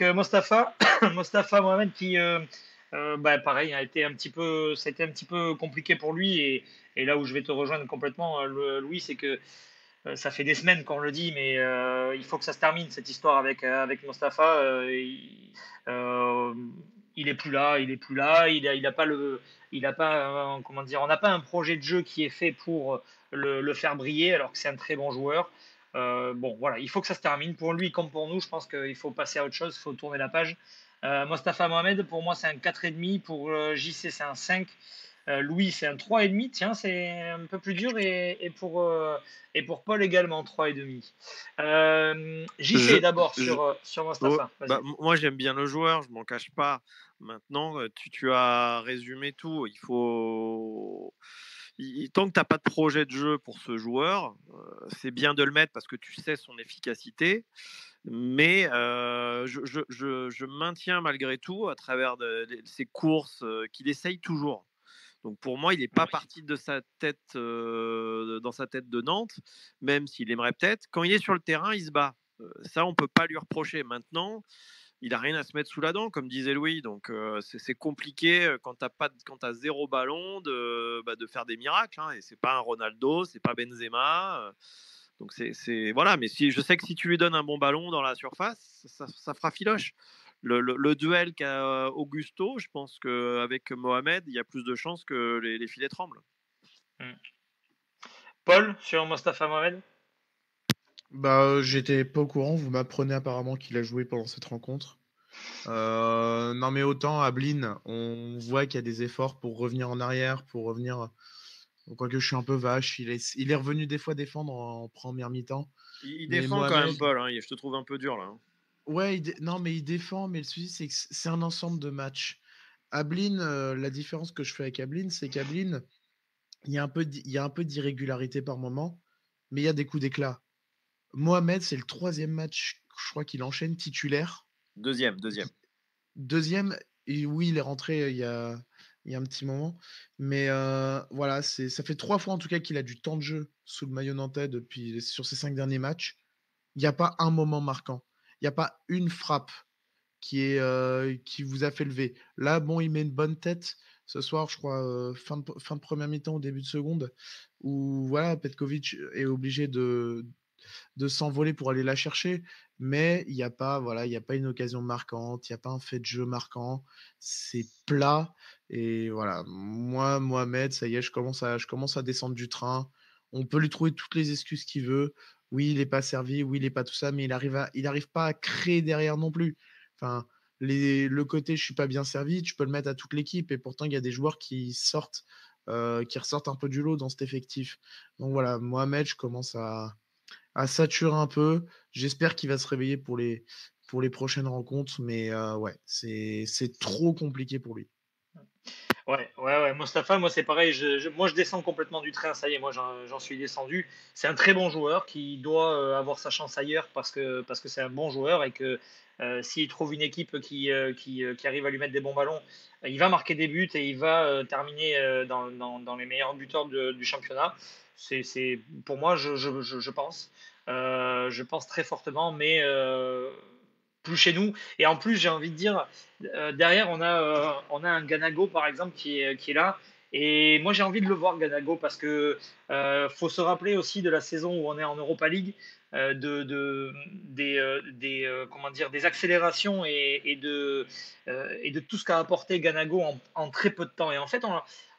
Mostafa, Mostafa Mohamed qui, bah, pareil, ça a été un petit peu compliqué pour lui. Et là où je vais te rejoindre complètement, Louis, c'est que ça fait des semaines qu'on le dit, mais il faut que ça se termine cette histoire avec Mostafa. Euh, il est plus là, il est plus là. Il a pas comment dire, on n'a pas un projet de jeu qui est fait pour le faire briller, alors que c'est un très bon joueur. Bon, voilà, il faut que ça se termine pour lui comme pour nous. Je pense qu'il faut passer à autre chose, il faut tourner la page. Mostafa Mohamed, pour moi, c'est un 4,5. Pour JC, c'est un 5. Louis, c'est un 3,5. Tiens, c'est un peu plus dur. Et pour Paul également, 3,5. Je, JC d'abord je- sur oh, Mostafa. bah, Vas-y. moi, j'aime bien le joueur, je m'en cache pas. Maintenant, tu as résumé tout. Tant que tu n'as pas de projet de jeu pour ce joueur, c'est bien de le mettre parce que tu sais son efficacité. Mais je maintiens malgré tout, à travers ces courses, qu'il essaye toujours. Donc pour moi, il n'est pas parti de sa tête, dans sa tête de Nantes, même s'il aimerait peut-être. Quand il est sur le terrain, il se bat. Ça, on ne peut pas lui reprocher. Maintenant, il n'a rien à se mettre sous la dent, comme disait Louis. Donc c'est compliqué quand tu as zéro ballon de faire des miracles, hein. Et c'est pas un Ronaldo, c'est pas Benzema. Donc voilà. Mais je sais que si tu lui donnes un bon ballon dans la surface, ça fera filoche. Le duel qu'a Augusto, je pense qu'avec Mohamed, il y a plus de chances que les filets tremblent. Paul, sur Mostafa Mohamed. Bah, j'étais pas au courant, vous m'apprenez apparemment qu'il a joué pendant cette rencontre. Non, mais autant à Blin, on voit qu'il y a des efforts pour revenir en arrière, pour revenir. Quoique je suis un peu vache, il est revenu des fois défendre en première mi-temps. Il Mais défend quand même, Mohamed, Paul, hein. Je te trouve un peu dur là, hein. ouais, non, mais il défend, mais le souci, c'est que c'est un ensemble de matchs. Ablin, la différence que je fais avec Ablin, c'est qu'Ablin, il y a un peu d'irrégularité par moment, mais il y a des coups d'éclat. Mohamed, c'est le 3e match, je crois qu'il enchaîne titulaire. Deuxième. Deuxième, et oui, il est rentré il y a un petit moment. Mais voilà, ça fait 3 fois en tout cas qu'il a du temps de jeu sous le maillot nantais sur ces 5 derniers matchs. Il n'y a pas un moment marquant. Il n'y a pas une frappe qui vous a fait lever. Là, bon, il met une bonne tête ce soir, je crois, fin de première mi-temps ou début de seconde, où voilà, Petkovic est obligé de s'envoler pour aller la chercher, mais il n'y a pas, voilà, il y a pas une occasion marquante, il n'y a pas un fait de jeu marquant, c'est plat. Et voilà, moi, Mohamed, ça y est, je commence à descendre du train. On peut lui trouver toutes les excuses qu'il veut. Oui, il n'est pas servi, oui, il n'est pas tout ça, mais il arrive pas à créer derrière non plus. Enfin, le côté je suis pas bien servi, tu peux le mettre à toute l'équipe, et pourtant il y a des joueurs qui ressortent un peu du lot dans cet effectif. Donc voilà, Mohamed, je commence à saturer un peu. J'espère qu'il va se réveiller pour les prochaines rencontres, mais ouais, c'est trop compliqué pour lui. Ouais. Mostafa, moi c'est pareil. Moi je descends complètement du train. Ça y est, moi j'en suis descendu. C'est un très bon joueur qui doit avoir sa chance ailleurs parce que c'est un bon joueur et que s'il trouve une équipe qui arrive à lui mettre des bons ballons, il va marquer des buts et il va terminer dans les meilleurs buteurs du championnat. Pour moi, je pense. Je pense très fortement, mais plus chez nous. Et en plus, j'ai envie de dire, derrière, on a un Ganago, par exemple, qui est là. Et moi, j'ai envie de le voir, Ganago, parce que faut se rappeler aussi de la saison où on est en Europa League, comment dire, des accélérations et de tout ce qu'a apporté Ganago en très peu de temps. Et en fait,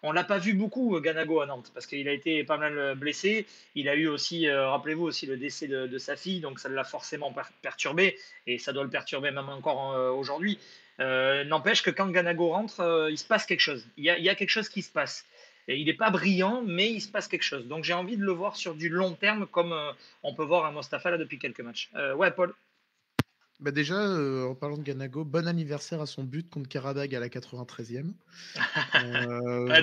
on l'a pas vu beaucoup, Ganago, à Nantes, parce qu'il a été pas mal blessé. Il a eu aussi, rappelez-vous, aussi le décès de sa fille, donc ça l'a forcément perturbé et ça doit le perturber même encore aujourd'hui. N'empêche que quand Ganago rentre, il se passe quelque chose. Il y a quelque chose qui se passe. Et il n'est pas brillant, mais il se passe quelque chose. Donc j'ai envie de le voir sur du long terme, comme on peut voir à Mostafa là depuis quelques matchs. Ouais, Paul. Bah déjà, en parlant de Ganago, bon anniversaire à son but contre Karabag à la 93e.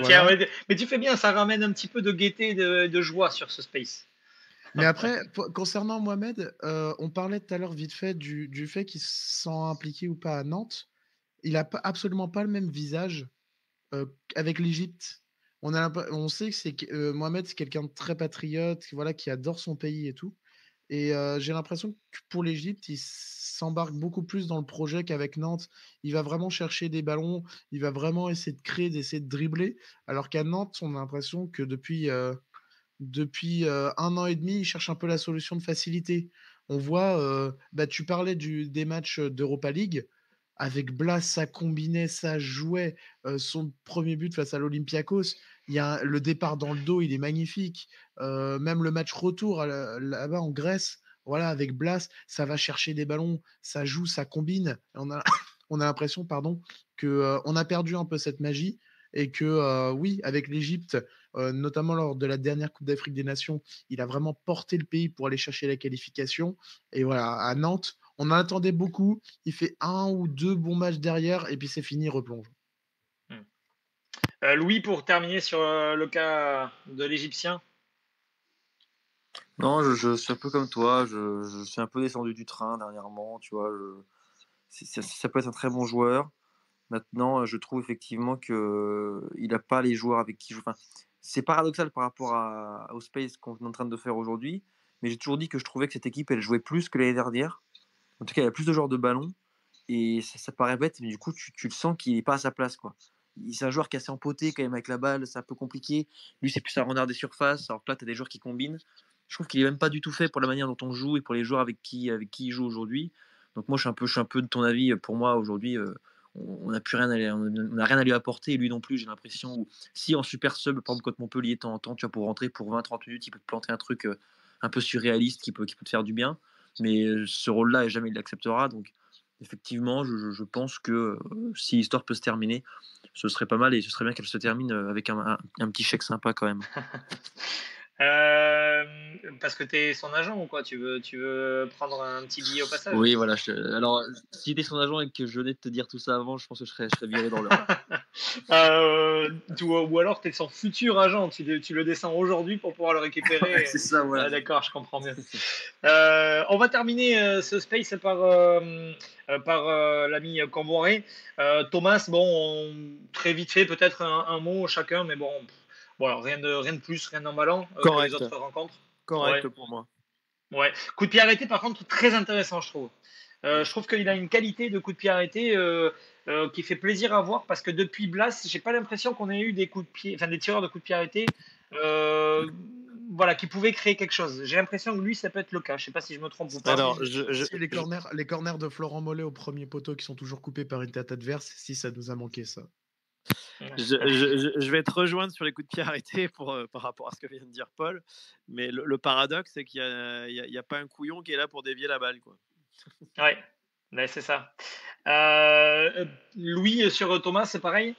Tiens, Voilà. mais tu fais bien, ça ramène un petit peu de gaieté, de joie sur ce space. Mais après, concernant Mohamed, on parlait tout à l'heure vite fait du fait qu'il se sent impliqué ou pas à Nantes. Il n'a absolument pas le même visage avec l'Égypte. On sait que Mohamed, c'est quelqu'un de très patriote, voilà, qui adore son pays et tout. Et j'ai l'impression que pour l'Égypte, il s'embarque beaucoup plus dans le projet qu'avec Nantes. Il va vraiment chercher des ballons, il va vraiment essayer de créer, d'essayer de dribbler. Alors qu'à Nantes, on a l'impression que depuis 1 an et demi, il cherche un peu la solution de facilité. On voit, tu parlais des matchs d'Europa League. Avec Blas, ça combinait, ça jouait. Son premier but face à l'Olympiakos, le départ dans le dos, il est magnifique. Même le match retour là-bas en Grèce, voilà, avec Blas, ça va chercher des ballons, ça joue, ça combine. On a l'impression, pardon, que on a perdu un peu cette magie et que oui, avec l'Égypte, notamment lors de la dernière Coupe d'Afrique des Nations, il a vraiment porté le pays pour aller chercher la qualification. Et voilà, à Nantes, on en attendait beaucoup. Il fait 1 ou 2 bons matchs derrière et puis c'est fini, il replonge. Louis, pour terminer sur le cas de l'Égyptien. Non, je suis un peu comme toi. Je suis un peu descendu du train dernièrement. Tu vois, ça peut être un très bon joueur. Maintenant, je trouve effectivement qu'il n'a pas les joueurs avec qui il joue. Enfin, c'est paradoxal par rapport au space qu'on est en train de faire aujourd'hui. Mais j'ai toujours dit que je trouvais que cette équipe, elle jouait plus que l'année dernière. En tout cas, il y a plus de joueurs de ballon. Et ça paraît bête, mais du coup, tu le sens qu'il n'est pas à sa place, quoi. C'est un joueur qui est assez empoté quand même avec la balle, c'est un peu compliqué. Lui, c'est plus un renard des surfaces. Alors que là, tu as des joueurs qui combinent. Je trouve qu'il est même pas du tout fait pour la manière dont on joue et pour les joueurs avec qui il joue aujourd'hui. Donc moi, je suis un peu de ton avis. Pour moi, aujourd'hui, on n'a plus rien on n'a rien à lui apporter. Et lui non plus, j'ai l'impression. Si en super sub, par exemple, contre Montpellier, de temps en temps, tu vas pour rentrer pour 20-30 minutes, il peut te planter un truc un peu surréaliste qui peut te faire du bien. Mais ce rôle-là, jamais il l'acceptera. Donc effectivement, je pense que si l'histoire peut se terminer, ce serait pas mal et ce serait bien qu'elle se termine avec un petit chèque sympa quand même. Parce que tu es son agent ou quoi? Tu veux prendre un petit billet au passage? Oui, voilà. Alors, si tu es son agent et que je venais de te dire tout ça avant, je pense que je serais viré dans l'heure. Ou alors tu es son futur agent, tu le descends aujourd'hui pour pouvoir le récupérer. C'est ça, voilà. D'accord, je comprends bien. On va terminer ce space par l'ami Camboré. Thomas, bon, très vite fait, peut-être un mot chacun, mais bon, voilà, rien de plus, rien d'emballant que les autres rencontres. Correct Ouais. pour moi. Ouais. Coup de pied arrêté, par contre, très intéressant, je trouve. Je trouve qu'il a une qualité de coup de pied arrêté qui fait plaisir à voir parce que depuis Blas, j'ai pas l'impression qu'on ait eu des coups de pied, enfin des tireurs de coups de pied arrêtés, voilà, qui pouvaient créer quelque chose. J'ai l'impression que lui, ça peut être le cas. Je sais pas si je me trompe ou pas. Alors, C'est les corners de Florent Mollet au premier poteau qui sont toujours coupés par une tête adverse. Si ça nous a manqué ça. je vais te rejoindre sur les coups de pied arrêtés par rapport à ce que vient de dire Paul. Mais le paradoxe, c'est qu'il n'y a pas un couillon qui est là pour dévier la balle, quoi. Ouais, c'est ça. Louis, sur Thomas, c'est pareil?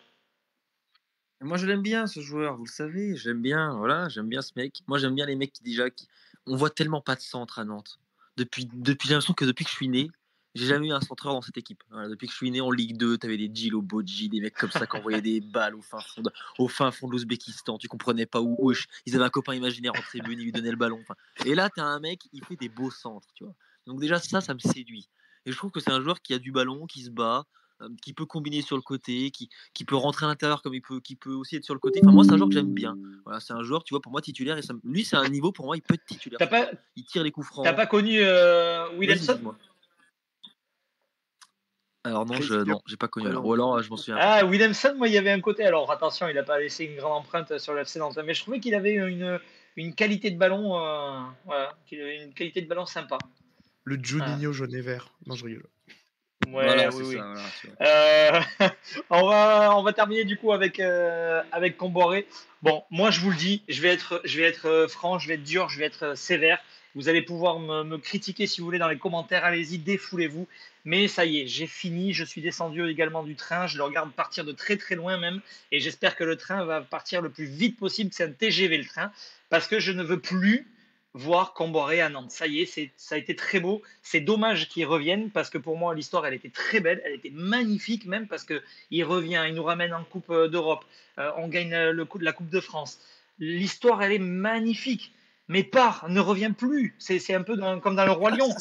Moi, je l'aime bien, ce joueur, vous le savez. J'aime bien ce mec. Moi, j'aime bien les mecs on voit tellement pas de centre à Nantes. J'ai l'impression que depuis que je suis né, J'ai jamais eu un centreur dans cette équipe. Voilà, depuis que je suis né en Ligue 2, t'avais des Djilo Bodji, des mecs comme ça qui envoyaient des balles au fin fond de l'Ouzbékistan. Tu comprenais pas où. Ils avaient un copain imaginaire en tribune, il lui donnait le ballon. Enfin, et là, t'as un mec, il fait des beaux centres, tu vois. Donc déjà, ça me séduit. Et je trouve que c'est un joueur qui a du ballon, qui se bat, qui peut combiner sur le côté, qui peut rentrer à l'intérieur comme qui peut aussi être sur le côté. Enfin, moi, c'est un joueur que j'aime bien. Voilà, c'est un joueur, tu vois, pour moi, titulaire. Et lui, c'est un niveau, pour moi, il peut être titulaire. T'as pas, Il tire les coups t'as francs. pas connu Vas-y, Williamson? dis-moi. Alors non, Christian. j'ai pas connu. Ah Alors, non. ou alors, je m'en souviens pas. Ah, Williamson, moi, il y avait un côté. Alors, attention, il n'a pas laissé une grande empreinte sur le FC Nantes, mais je trouvais qu'il avait une qualité de ballon, voilà, qu'il avait une qualité de ballon sympa. Le Voilà. Juninho jaune et vert. Non, je rigole. Ouais, Voilà, oui, c'est oui. ça. Voilà, tu vois. On va terminer du coup avec Comboiré. Bon, moi je vous le dis, je vais être franc, je vais être dur, je vais être sévère. Vous allez pouvoir me critiquer si vous voulez dans les commentaires. Allez-y, défoulez-vous. Mais ça y est, j'ai fini. Je suis descendu également du train. Je le regarde partir de très très loin même. Et j'espère que le train va partir le plus vite possible. C'est un TGV le train. Parce que je ne veux plus voir Comboiré à Nantes. Ça y est, ça a été très beau. C'est dommage qu'il revienne parce que pour moi, l'histoire, elle était très belle. Elle était magnifique même parce qu'il revient, il nous ramène en Coupe d'Europe. On gagne la Coupe de France. L'histoire, elle est magnifique. Mais ne reviens plus. C'est un peu comme dans Le Roi Lion.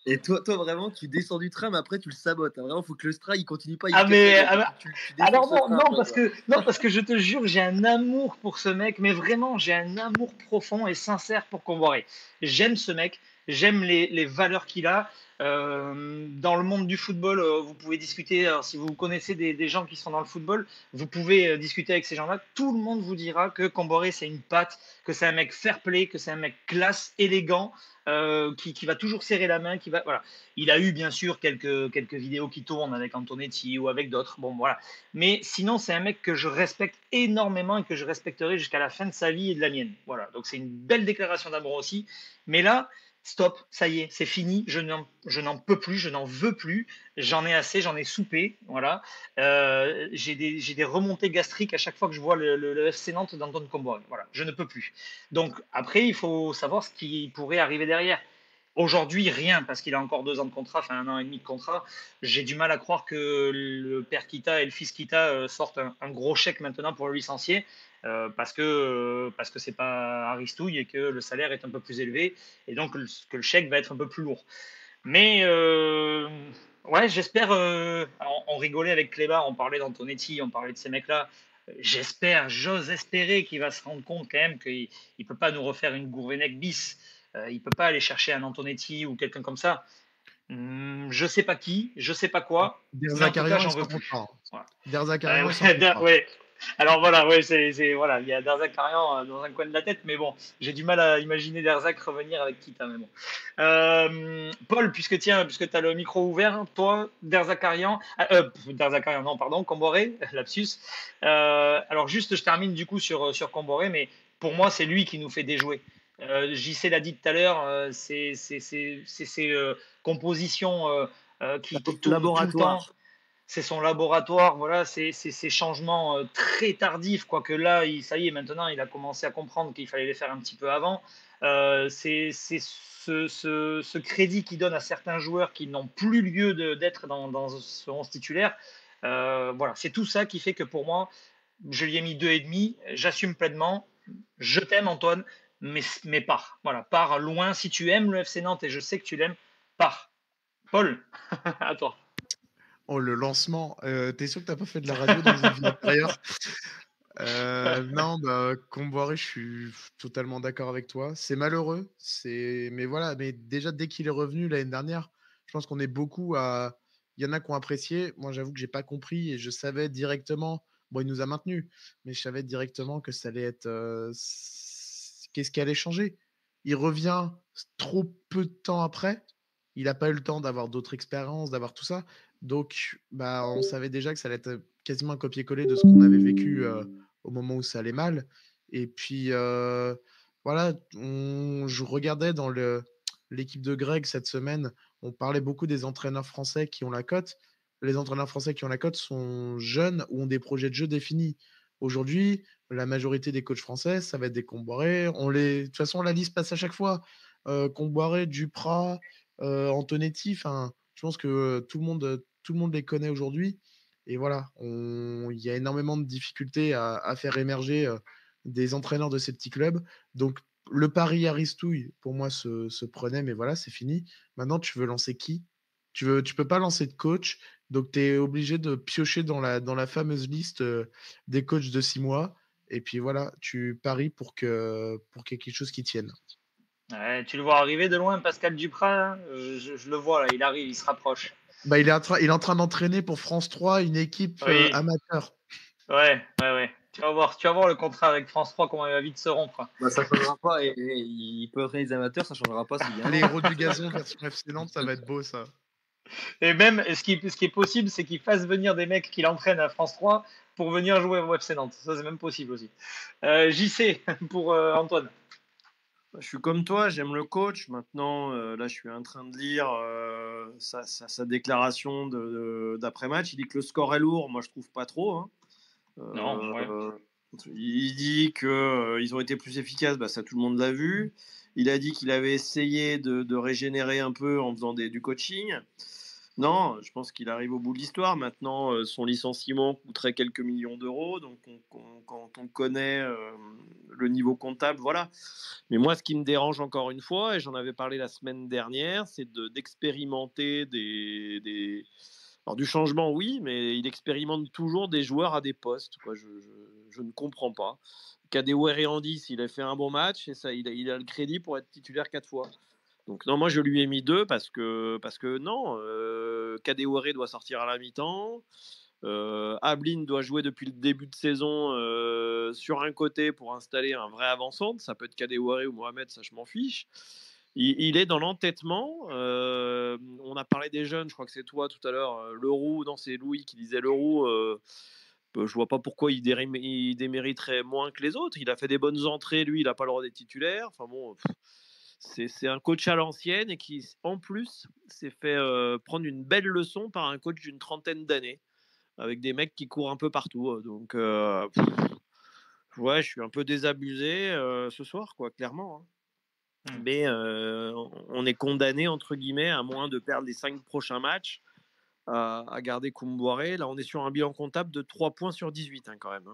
Et toi, vraiment, tu descends du train, mais après, tu le sabotes. Hein. Vraiment, faut que le train, il continue pas, il Ah se casse mais la gueule. Tu alors défonces le train après, quoi. non parce que je te jure j'ai un amour pour ce mec, mais vraiment j'ai un amour profond et sincère pour Comboiré. J'aime ce mec, j'aime les valeurs qu'il a. Dans le monde du football, vous pouvez discuter. Alors, si vous connaissez des gens qui sont dans le football, vous pouvez discuter avec ces gens-là. Tout le monde vous dira que Comboiré c'est une patte, que c'est un mec fair play, que c'est un mec classe, élégant, qui va toujours serrer la main, qui va voilà. Il a eu bien sûr quelques vidéos qui tournent avec Antonetti ou avec d'autres. Bon, voilà. Mais sinon, c'est un mec que je respecte énormément et que je respecterai jusqu'à la fin de sa vie et de la mienne. Voilà. Donc, c'est une belle déclaration d'amour aussi. Mais là, stop, ça y est, c'est fini. Je n'en peux plus, je n'en veux plus. J'en ai assez, j'en ai soupé. Voilà. J'ai des remontées gastriques à chaque fois que je vois le FC Nantes d'Antoine Comboiré. Voilà. Je ne peux plus. Donc, après, il faut savoir ce qui pourrait arriver derrière. Aujourd'hui, rien, parce qu'il a encore 2 ans de contrat, enfin 1 an et demi de contrat. J'ai du mal à croire que le père Kita et le fils Kita sortent un gros chèque maintenant pour le licencier, parce que c'est pas Aristouille et que le salaire est un peu plus élevé, et donc que le chèque va être un peu plus lourd. Mais ouais, j'espère. On rigolait avec Cléba, on parlait d'Antonetti, on parlait de ces mecs-là. J'ose espérer qu'il va se rendre compte quand même qu'il ne peut pas nous refaire une Gourvenec bis. Il ne peut pas aller chercher un Antonetti ou quelqu'un comme ça. Je sais pas qui, je sais pas quoi, mais en tout cas, Derzakarian, il j'en s'en veux compte plus. pas. Hein. Voilà. Derzakarian, il s'en Ouais, compte pas. ouais. Alors voilà, ouais, voilà, il y a Derzak Arian dans un coin de la tête, mais bon, j'ai du mal à imaginer Derzak revenir avec Kita, mais bon. Paul, puisque tu as le micro ouvert, toi, Derzak Arian, non, pardon, Comboiré, lapsus. Alors juste, je termine du coup sur Comboiré, mais pour moi, c'est lui qui nous fait déjouer. JC l'a dit tout à l'heure, c'est ces compositions qui tournent tout le Laboratoire. temps. C'est son laboratoire, voilà, c'est ces changements très tardifs, quoique là, ça y est, maintenant, il a commencé à comprendre qu'il fallait les faire un petit peu avant. C'est ce crédit qu'il donne à certains joueurs qui n'ont plus lieu d'être dans ce 11 titulaire. Voilà, c'est tout ça qui fait que pour moi, je lui ai mis 2,5. J'assume pleinement. Je t'aime, Antoine, mais pars. Voilà, pars loin. Si tu aimes le FC Nantes, et je sais que tu l'aimes, pars. Paul, à toi. Oh, le lancement. T'es sûr que t'as pas fait de la radio dans une vie antérieure? Non, bah, Comboiré, je suis totalement d'accord avec toi. C'est malheureux, mais voilà, mais déjà dès qu'il est revenu l'année dernière, je pense qu'on est beaucoup à. Il y en a qui ont apprécié. Moi, j'avoue que j'ai pas compris et je savais directement. Bon, il nous a maintenus, mais je savais directement que ça allait être. Qu'est-ce qui allait changer? Il revient trop peu de temps après. Il n'a pas eu le temps d'avoir d'autres expériences, d'avoir tout ça. Donc, bah, on savait déjà que ça allait être quasiment un copier-coller de ce qu'on avait vécu au moment où ça allait mal. Et puis, voilà, je regardais dans l'équipe de Greg cette semaine, on parlait beaucoup des entraîneurs français qui ont la cote. Les entraîneurs français qui ont la cote sont jeunes ou ont des projets de jeu définis. Aujourd'hui, la majorité des coachs français, ça va être des Comboiré. De toute façon, la liste passe à chaque fois. Comboiré, Duprat, Antonetti, je pense que tout le monde les connaît aujourd'hui. Et voilà, il y a énormément de difficultés à faire émerger des entraîneurs de ces petits clubs. Donc, le pari Aristouille, pour moi, se prenait, mais voilà, c'est fini. Maintenant, tu veux lancer qui? Tu peux pas lancer de coach, donc tu es obligé de piocher dans la fameuse liste des coachs de 6 mois. Et puis voilà, tu paries pour qu'il y ait quelque chose qui tienne. Ouais, tu le vois arriver de loin, Pascal Duprat, là. Je le vois, là, il arrive, il se rapproche. Il est en train d'entraîner pour France 3 une équipe Oui. amateur. Ouais. Tu vas voir le contrat avec France 3, comment il va vite se rompre. Ça changera pas. Et il peut entraîner les amateurs, ça changera pas. Les héros du gazon version FC Nantes, ça va être beau, ça. Et même, ce qui est possible, c'est qu'il fasse venir des mecs qui l'entraînent à France 3 pour venir jouer au FC Nantes. Ça, c'est même possible aussi. JC, pour Antoine. Je suis comme toi, j'aime le coach. Maintenant, là, je suis en train de lire sa déclaration d'après-match. Il dit que le score est lourd. Moi, je trouve pas trop. Hein. Non, ouais. Il dit qu'ils ont été plus efficaces. Ça, tout le monde l'a vu. Il a dit qu'il avait essayé de régénérer un peu en faisant du coaching. Non, je pense qu'il arrive au bout de l'histoire. Maintenant, son licenciement coûterait quelques millions d'euros. Donc, quand on connaît le niveau comptable, voilà. Mais moi, ce qui me dérange encore une fois, et j'en avais parlé la semaine dernière, c'est d'expérimenter Alors, du changement, oui, mais il expérimente toujours des joueurs à des postes. Quoi. Je ne comprends pas. Kadewere en 10, il a fait un bon match et ça, il a le crédit pour être titulaire 4 fois. Donc non, moi je lui ai mis 2 parce que non, Kadewere doit sortir à la mi-temps. Ablin doit jouer depuis le début de saison sur un côté pour installer un vrai avant-centre. Ça peut être Kadewere ou Mohamed, ça je m'en fiche. Il est dans l'entêtement. On a parlé des jeunes, je crois que c'est toi tout à l'heure. Leroux, non, c'est Louis qui disait Leroux. Je vois pas pourquoi il démériterait moins que les autres. Il a fait des bonnes entrées, lui, il n'a pas le droit d'être titulaire. Enfin bon, c'est un coach à l'ancienne et qui, en plus, s'est fait prendre une belle leçon par un coach d'une trentaine d'années, avec des mecs qui courent un peu partout. Donc, ouais, je suis un peu désabusé ce soir, quoi, clairement. Hein. Mais on est condamné, entre guillemets, à moins de perdre les 5 prochains matchs, à garder Koumboiré. Là, on est sur un bilan comptable de 3 points sur 18, hein, quand même,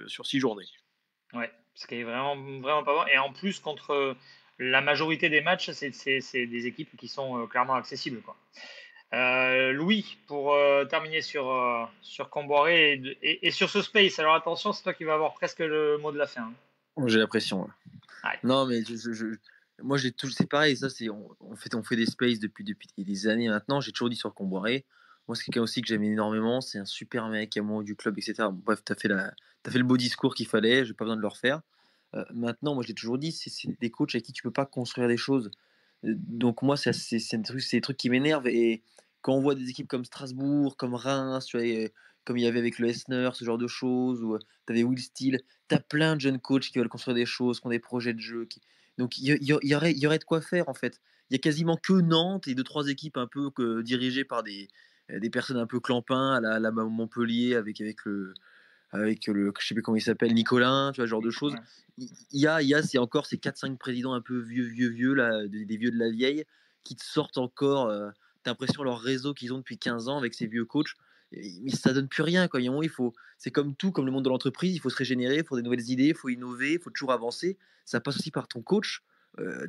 sur 6 journées. Ouais, ce qui est vraiment, vraiment pas bon. Et en plus, contre la majorité des matchs, c'est des équipes qui sont clairement accessibles, quoi. Louis, pour terminer sur Comboiré et sur ce space. Alors attention, c'est toi qui vas avoir presque le mot de la fin. Hein. J'ai l'impression. Ouais. Ouais. Non, mais moi, c'est pareil. Ça, on fait des spaces depuis des années maintenant. J'ai toujours dit sur Comboiré. Moi, c'est quelqu'un aussi que j'aime énormément. C'est un super mec, amoureux du club, etc. Bon, bref, t'as fait le beau discours qu'il fallait. J'ai pas besoin de le refaire. Maintenant, moi, je l'ai toujours dit, c'est des coachs avec qui tu peux pas construire des choses. Donc moi, c'est des trucs qui m'énervent. Et quand on voit des équipes comme Strasbourg, comme Reims, tu vois, comme il y avait avec le Esner, ce genre de choses, ou tu avais Will Steele, tu as plein de jeunes coachs qui veulent construire des choses, qui ont des projets de jeu. Donc il y aurait de quoi faire en fait. Il y a quasiment que Nantes et 2-3 équipes un peu dirigées par des personnes un peu clampins à la Montpellier avec le je sais plus comment il s'appelle, Nicolin, tu vois, ce genre de choses. Ouais. Il y a c'est encore ces 4-5 présidents un peu vieux là, des vieux de la vieille qui te sortent encore. T'as l'impression leur réseau qu'ils ont depuis 15 ans avec ces vieux coachs, mais ça donne plus rien. Quoi. C'est comme tout, comme le monde de l'entreprise, il faut se régénérer, il faut des nouvelles idées, il faut innover, il faut toujours avancer. Ça passe aussi par ton coach.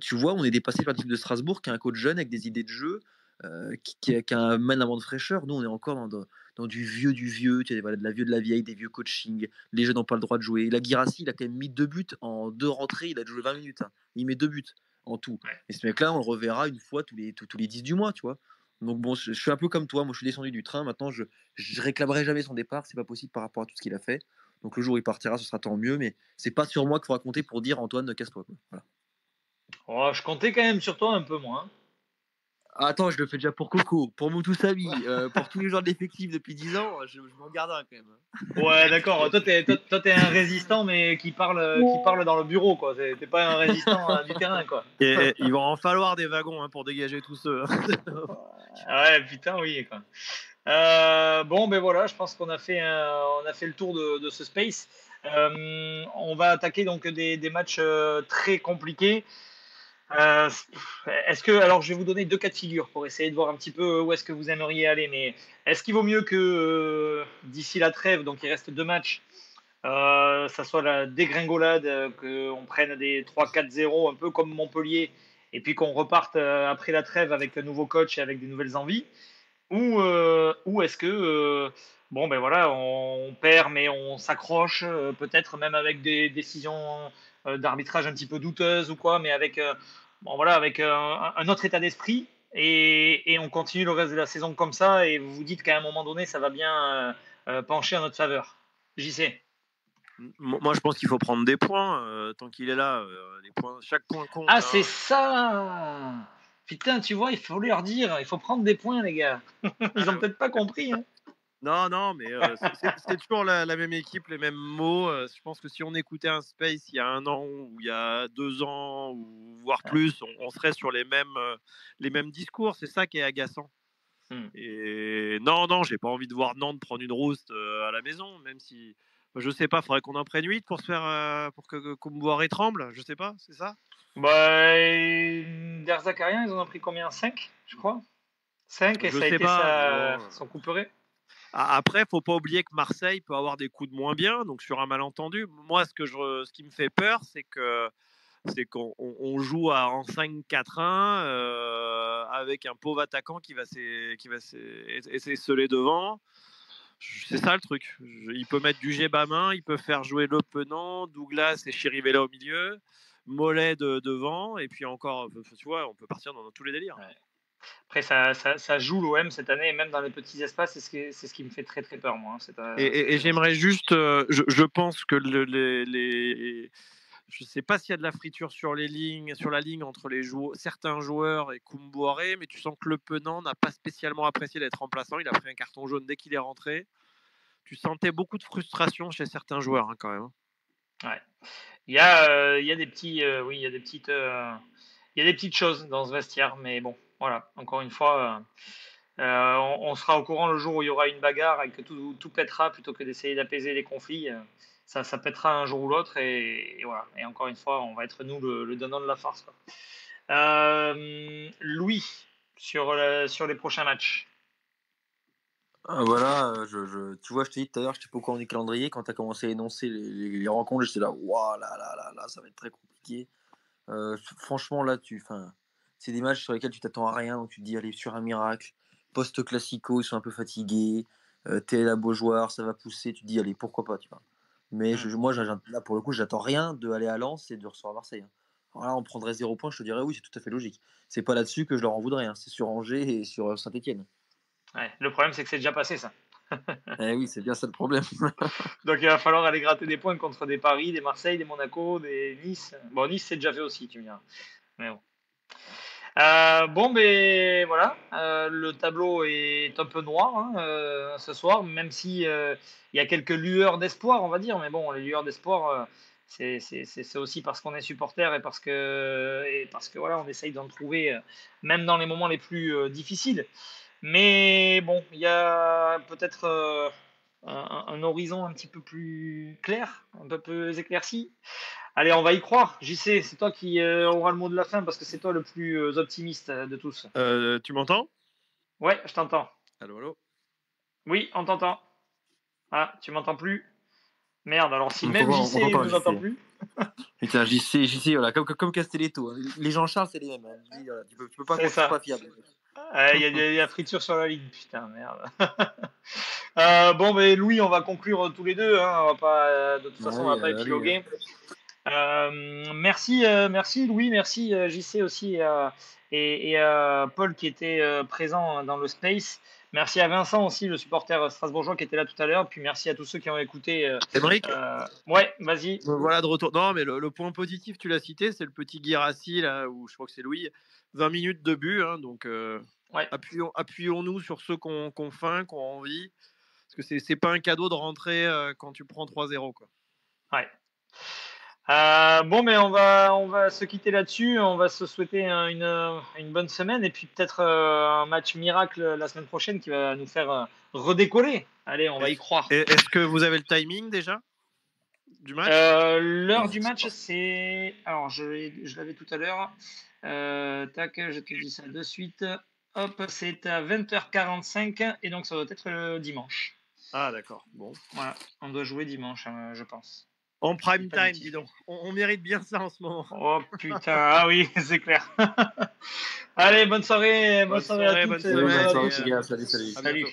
Tu vois, on est dépassé par l'équipe de Strasbourg qui est un coach jeune avec des idées de jeu, qui a un management de fraîcheur. Nous, on est encore dans du vieux, tu vois, de la vieux de la vieille, des vieux coaching. Les jeunes n'ont pas le droit de jouer. La Guirassi, il a quand même mis 2 buts en 2 rentrées. Il a joué 20 minutes. Hein. Il met 2 buts en tout. Ouais. Et ce mec-là, on le reverra une fois tous les 10 du mois, tu vois. Donc bon, je suis un peu comme toi. Moi, je suis descendu du train. Maintenant, je réclamerai jamais son départ. C'est pas possible par rapport à tout ce qu'il a fait. Donc le jour où il partira, ce sera tant mieux. Mais c'est pas sur moi qu'il faudra compter pour dire Antoine, casse-toi. Voilà. Oh, je comptais quand même sur toi un peu moins. Attends, je le fais déjà pour Coco, pour Moutoussamy, pour tous les joueurs de l'effectif depuis 10 ans, je m'en garde un quand même. Ouais, d'accord. Toi, t'es un résistant, mais qui parle dans le bureau, quoi. T'es pas un résistant du terrain, quoi. Et il va en falloir des wagons pour dégager tous ceux. Ouais, putain, oui, quoi. Bon, ben voilà, je pense qu'on a fait le tour de ce space. On va attaquer donc des matchs très compliqués. Est-ce que, alors je vais vous donner deux cas de figure pour essayer de voir un petit peu où est-ce que vous aimeriez aller, mais est-ce qu'il vaut mieux que d'ici la trêve, donc il reste 2 matchs, ça soit la dégringolade, qu'on prenne des 3-4-0 un peu comme Montpellier, et puis qu'on reparte après la trêve avec un nouveau coach et avec des nouvelles envies, ou est-ce que bon ben voilà, on perd mais on s'accroche, peut-être même avec des décisions d'arbitrage un petit peu douteuses ou quoi, mais avec bon voilà, avec un autre état d'esprit, et on continue le reste de la saison comme ça, et vous vous dites qu'à un moment donné ça va bien pencher en notre faveur. JC. Moi, je pense qu'il faut prendre des points tant qu'il est là. Les points, chaque point compte. Ah, c'est ça. Putain, tu vois, il faut leur dire, il faut prendre des points, les gars. Ils ont peut-être pas compris, hein. Non, mais c'est toujours la même équipe, les mêmes mots. Je pense que si on écoutait un Space il y a 1 an ou il y a 2 ans ou voire plus, on serait sur les mêmes discours. C'est ça qui est agaçant. Et non, j'ai pas envie de voir Nantes prendre une rouste à la maison, même si je sais pas, faudrait qu'on en prenne 8 pour se faire pour que Koumboiré tremble. Je sais pas, c'est ça. Bah, Der Zakarian, ils en ont pris combien? 5, je crois. 5, et Je ça a sais été pas, mais bon. son couperet. Après, faut pas oublier que Marseille peut avoir des coups de moins bien, donc sur un malentendu. Moi, ce qui me fait peur, c'est qu'on joue en 5-4-1 avec un pauvre attaquant qui va s'esseler devant. C'est ça le truc. Il peut mettre du Gébammin, il peut faire jouer Le Penant, Douglas et Chirivella au milieu, Mollet devant, et puis encore, tu vois, on peut partir dans tous les délires. Ouais. Après, ça joue l'OM cette année, et même dans les petits espaces, c'est ce qui me fait très très peur, moi. Et j'aimerais juste, je pense que je ne sais pas s'il y a de la friture sur la ligne entre certains joueurs et Koumboiré, mais tu sens que Le Penant n'a pas spécialement apprécié d'être remplaçant. Il a pris un carton jaune dès qu'il est rentré. Tu sentais beaucoup de frustration chez certains joueurs quand même. Ouais. Il y a des petits, oui, il y a des petites choses dans ce vestiaire, mais bon, voilà. Encore une fois, on sera au courant le jour où il y aura une bagarre et que tout pètera, plutôt que d'essayer d'apaiser les conflits. Ça pètera un jour ou l'autre, et voilà. Et encore une fois, on va être nous le donnant de la farce, quoi. Louis, sur les prochains matchs. Voilà, tu vois, je t'ai dit tout à l'heure, je sais pas quoi on est calendrier. Quand tu as commencé à énoncer les rencontres, j'étais là, waouh, là, ça va être très compliqué. Franchement, là, c'est des matchs sur lesquels tu t'attends à rien, donc tu te dis, allez, sur un miracle. Post-classico, ils sont un peu fatigués. T'es la Beaujoire, ça va pousser. Tu te dis, allez, pourquoi pas, tu vois. Mais moi, là, pour le coup, j'attends rien de aller à Lens et de recevoir Marseille, hein. Alors là, on prendrait 0 points, je te dirais, oui, c'est tout à fait logique. C'est pas là-dessus que je leur en voudrais, hein. C'est sur Angers et sur Saint-Etienne. Ouais, le problème, c'est que c'est déjà passé, ça. Oui, c'est bien ça le problème. Donc il va falloir aller gratter des points contre des Paris, des Marseille, des Monaco, des Nice. Bon, Nice, c'est déjà fait aussi, tu me diras. Mais bon. Bon, ben voilà, le tableau est un peu noir, hein, ce soir, même si il y a quelques lueurs d'espoir, on va dire. Mais bon, les lueurs d'espoir, c'est aussi parce qu'on est supporter, et parce que voilà, on essaye d'en trouver, même dans les moments les plus difficiles. Mais bon, il y a peut-être un horizon un petit peu plus clair, un peu plus éclairci. Allez, on va y croire. JC, c'est toi qui aura le mot de la fin, parce que c'est toi le plus optimiste de tous. Tu m'entends? Ouais, je t'entends. Allô? Oui, on t'entend. Ah, tu m'entends plus? Merde, alors si On même t'entend, JC on ne t'entend, nous entend JC. plus. Putain, JC, voilà, comme Castelletto, hein. Les Jean-Charles, c'est les mêmes, hein. Je dis, voilà, tu peux pas C'est compter, ça. c'est pas fiable. Il y a de la friture sur la ligne, putain, merde. Bon, mais Louis, on va conclure tous les deux, hein. On va pas, de toute façon, on va pas épiloguer. Merci Louis, merci JC aussi, et Paul qui était présent dans le space. Merci à Vincent aussi, le supporter strasbourgeois, qui était là tout à l'heure. Puis merci à tous ceux qui ont écouté. Émeric, Ouais, vas-y. voilà de retour. Non, mais le point positif, tu l'as cité, c'est le petit Guirassi, là, où je crois que c'est Louis. 20 minutes de but, hein, donc Ouais. appuyons-nous sur ceux qu'on faim, qu'on envie. Parce que c'est pas un cadeau de rentrer quand tu prends 3-0, quoi. Ouais. Bon, mais on va se quitter là-dessus. On va se souhaiter une bonne semaine, et puis peut-être un match miracle la semaine prochaine qui va nous faire redécoller. Allez, on va y croire. Est-ce que vous avez le timing déjà du match. L'heure du match, c'est. Alors, je l'avais tout à l'heure. Tac, je te dis ça de suite. Hop, c'est à 20h45 et donc ça doit être le dimanche. Ah, d'accord. Bon. Voilà, on doit jouer dimanche, je pense. En prime Pas time, de dis donc. On mérite bien ça en ce moment. Oh putain, ah oui, c'est clair. Allez, bonne soirée à Bonne soirée, toutes. bonne Salut, bonne semaine. soirée, et, les gars. Salut, salut. à Salut. bientôt.